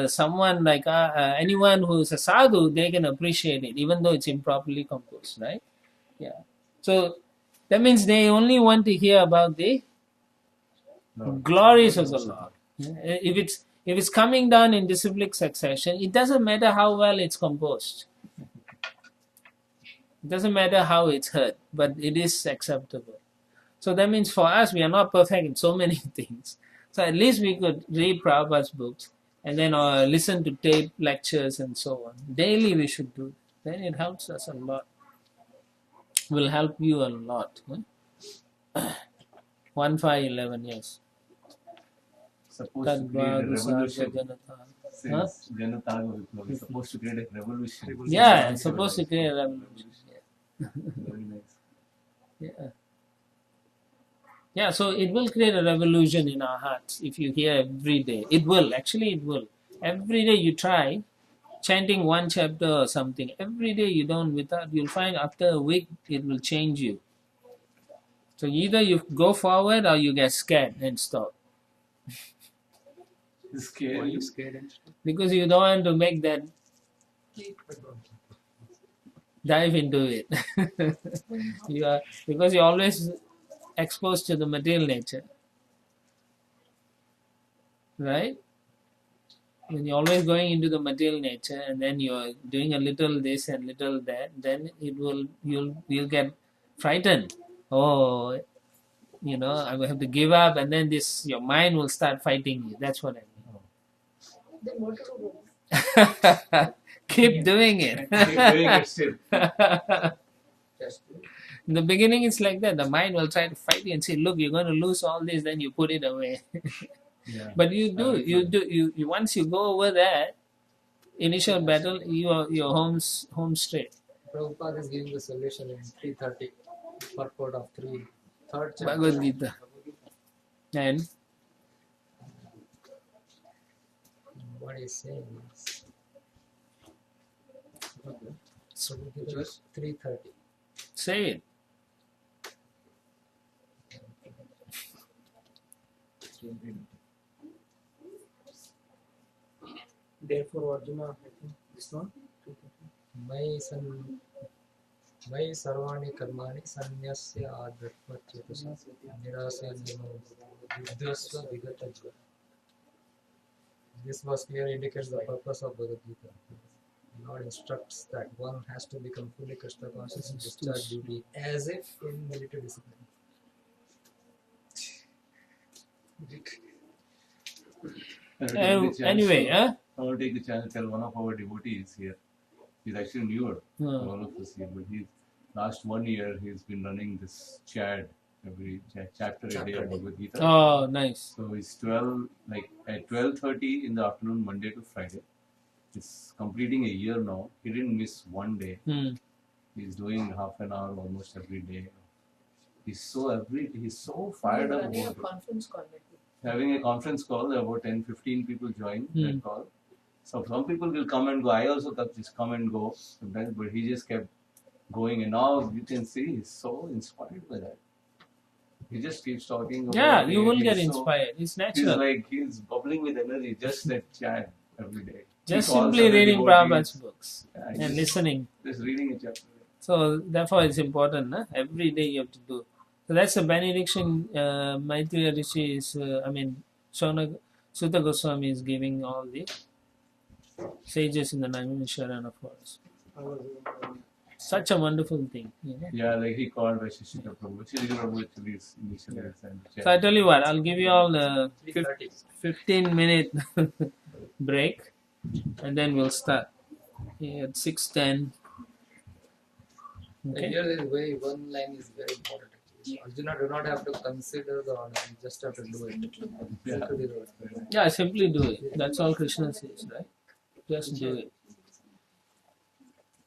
someone like anyone who is a sadhu, they can appreciate it, even though it's improperly composed, right? Yeah. So that means they only want to hear about the glories of the Lord. If it's coming down in disciplic succession, it doesn't matter how well it's composed. It doesn't matter how it's heard, but it is acceptable. So that means for us, we are not perfect in so many things. So at least we could read Prabhupada's books and then listen to tape lectures and so on. Daily we should do. Then it helps us a lot. Will help you a lot. 1511, yes. supposed to create a Tadvagu Sarga revolution. Janata. Since Janataga Viplava is supposed to create a revolution. Yeah, it's supposed to create a revolution. Very nice. Yeah. Yeah, so it will create a revolution in our hearts if you hear every day. It will, actually, it will. Every day you try chanting one chapter or something. Every day you don't, without, you'll find after a week it will change you. So either you go forward or you get scared and stop. It's Why are scary. you scared and stuff? Because you don't want to make that dive into it. You are, because you're always exposed to the material nature. Right? When you're always going into the material nature and then you're doing a little this and little that, then you'll get frightened. Oh, you know, I will have to give up, and then your mind will start fighting you. That's what I Then what to do? mean. Keep doing it. Keep doing it still. In the beginning, it's like that. The mind will try to fight you and say, "Look, you're going to lose all this." Then you put it away. Yeah. But you once you go over that initial battle, you're home straight. Prabhupada is giving the solution in 330, purport of third chapter. Bhagavad Gita. And What he's saying is, Prabhupada Gita is 330. say it. Therefore, Arjuna, I think this one. Mai sarvani karmani sanyasya adratma chetusa nirasya nimo vidyasva vigatajva. This verse clearly indicates the purpose of Bhagavad Gita. Lord instructs that one has to become fully Krishna conscious and discharge duty as if in military discipline. Anyway, huh? I want to take the chance to tell one of our devotees here. He's actually newer to all of us here, but last 1 year he's been running this chad every chapter a day of Bhagavad Gita. Oh, nice. So it's 12, like at 12:30 in the afternoon, Monday to Friday. It's completing a year now. He didn't miss one day. He's doing half an hour almost every day. He's so fired up Running a about it. conference call like this. Having a conference call, about 10-15 people join that call. So some people will come and go. I also just come and go sometimes, but he just kept going. And now you can see he's so inspired by that. He just keeps talking about Yeah, it. you will He's get so- inspired. It's natural. He's bubbling with energy, just that chat every day. Just He calls simply other reading devotees. Prabhupada's books Yeah, and just- listening. Just reading a chapter. So therefore it's important. Huh? Every day you have to do. So that's a benediction. Maitreya Rishi is, Sutta Goswami is giving all the sages in the Naimisharana forest. Such a wonderful thing. You know? Yeah, like he called Vaisheshika Prabhu. Vaisheshika Prabhu actually is initially assigned the So I tell you what, I'll give you all a 330. 15-minute break and then we'll start at 6:10. Okay. Here there is one line is very important. Arjuna do not have to consider the order, you just have to do it. Yeah. Simply do it. Yeah, simply do it. That's all Krishna says, right? Just do it.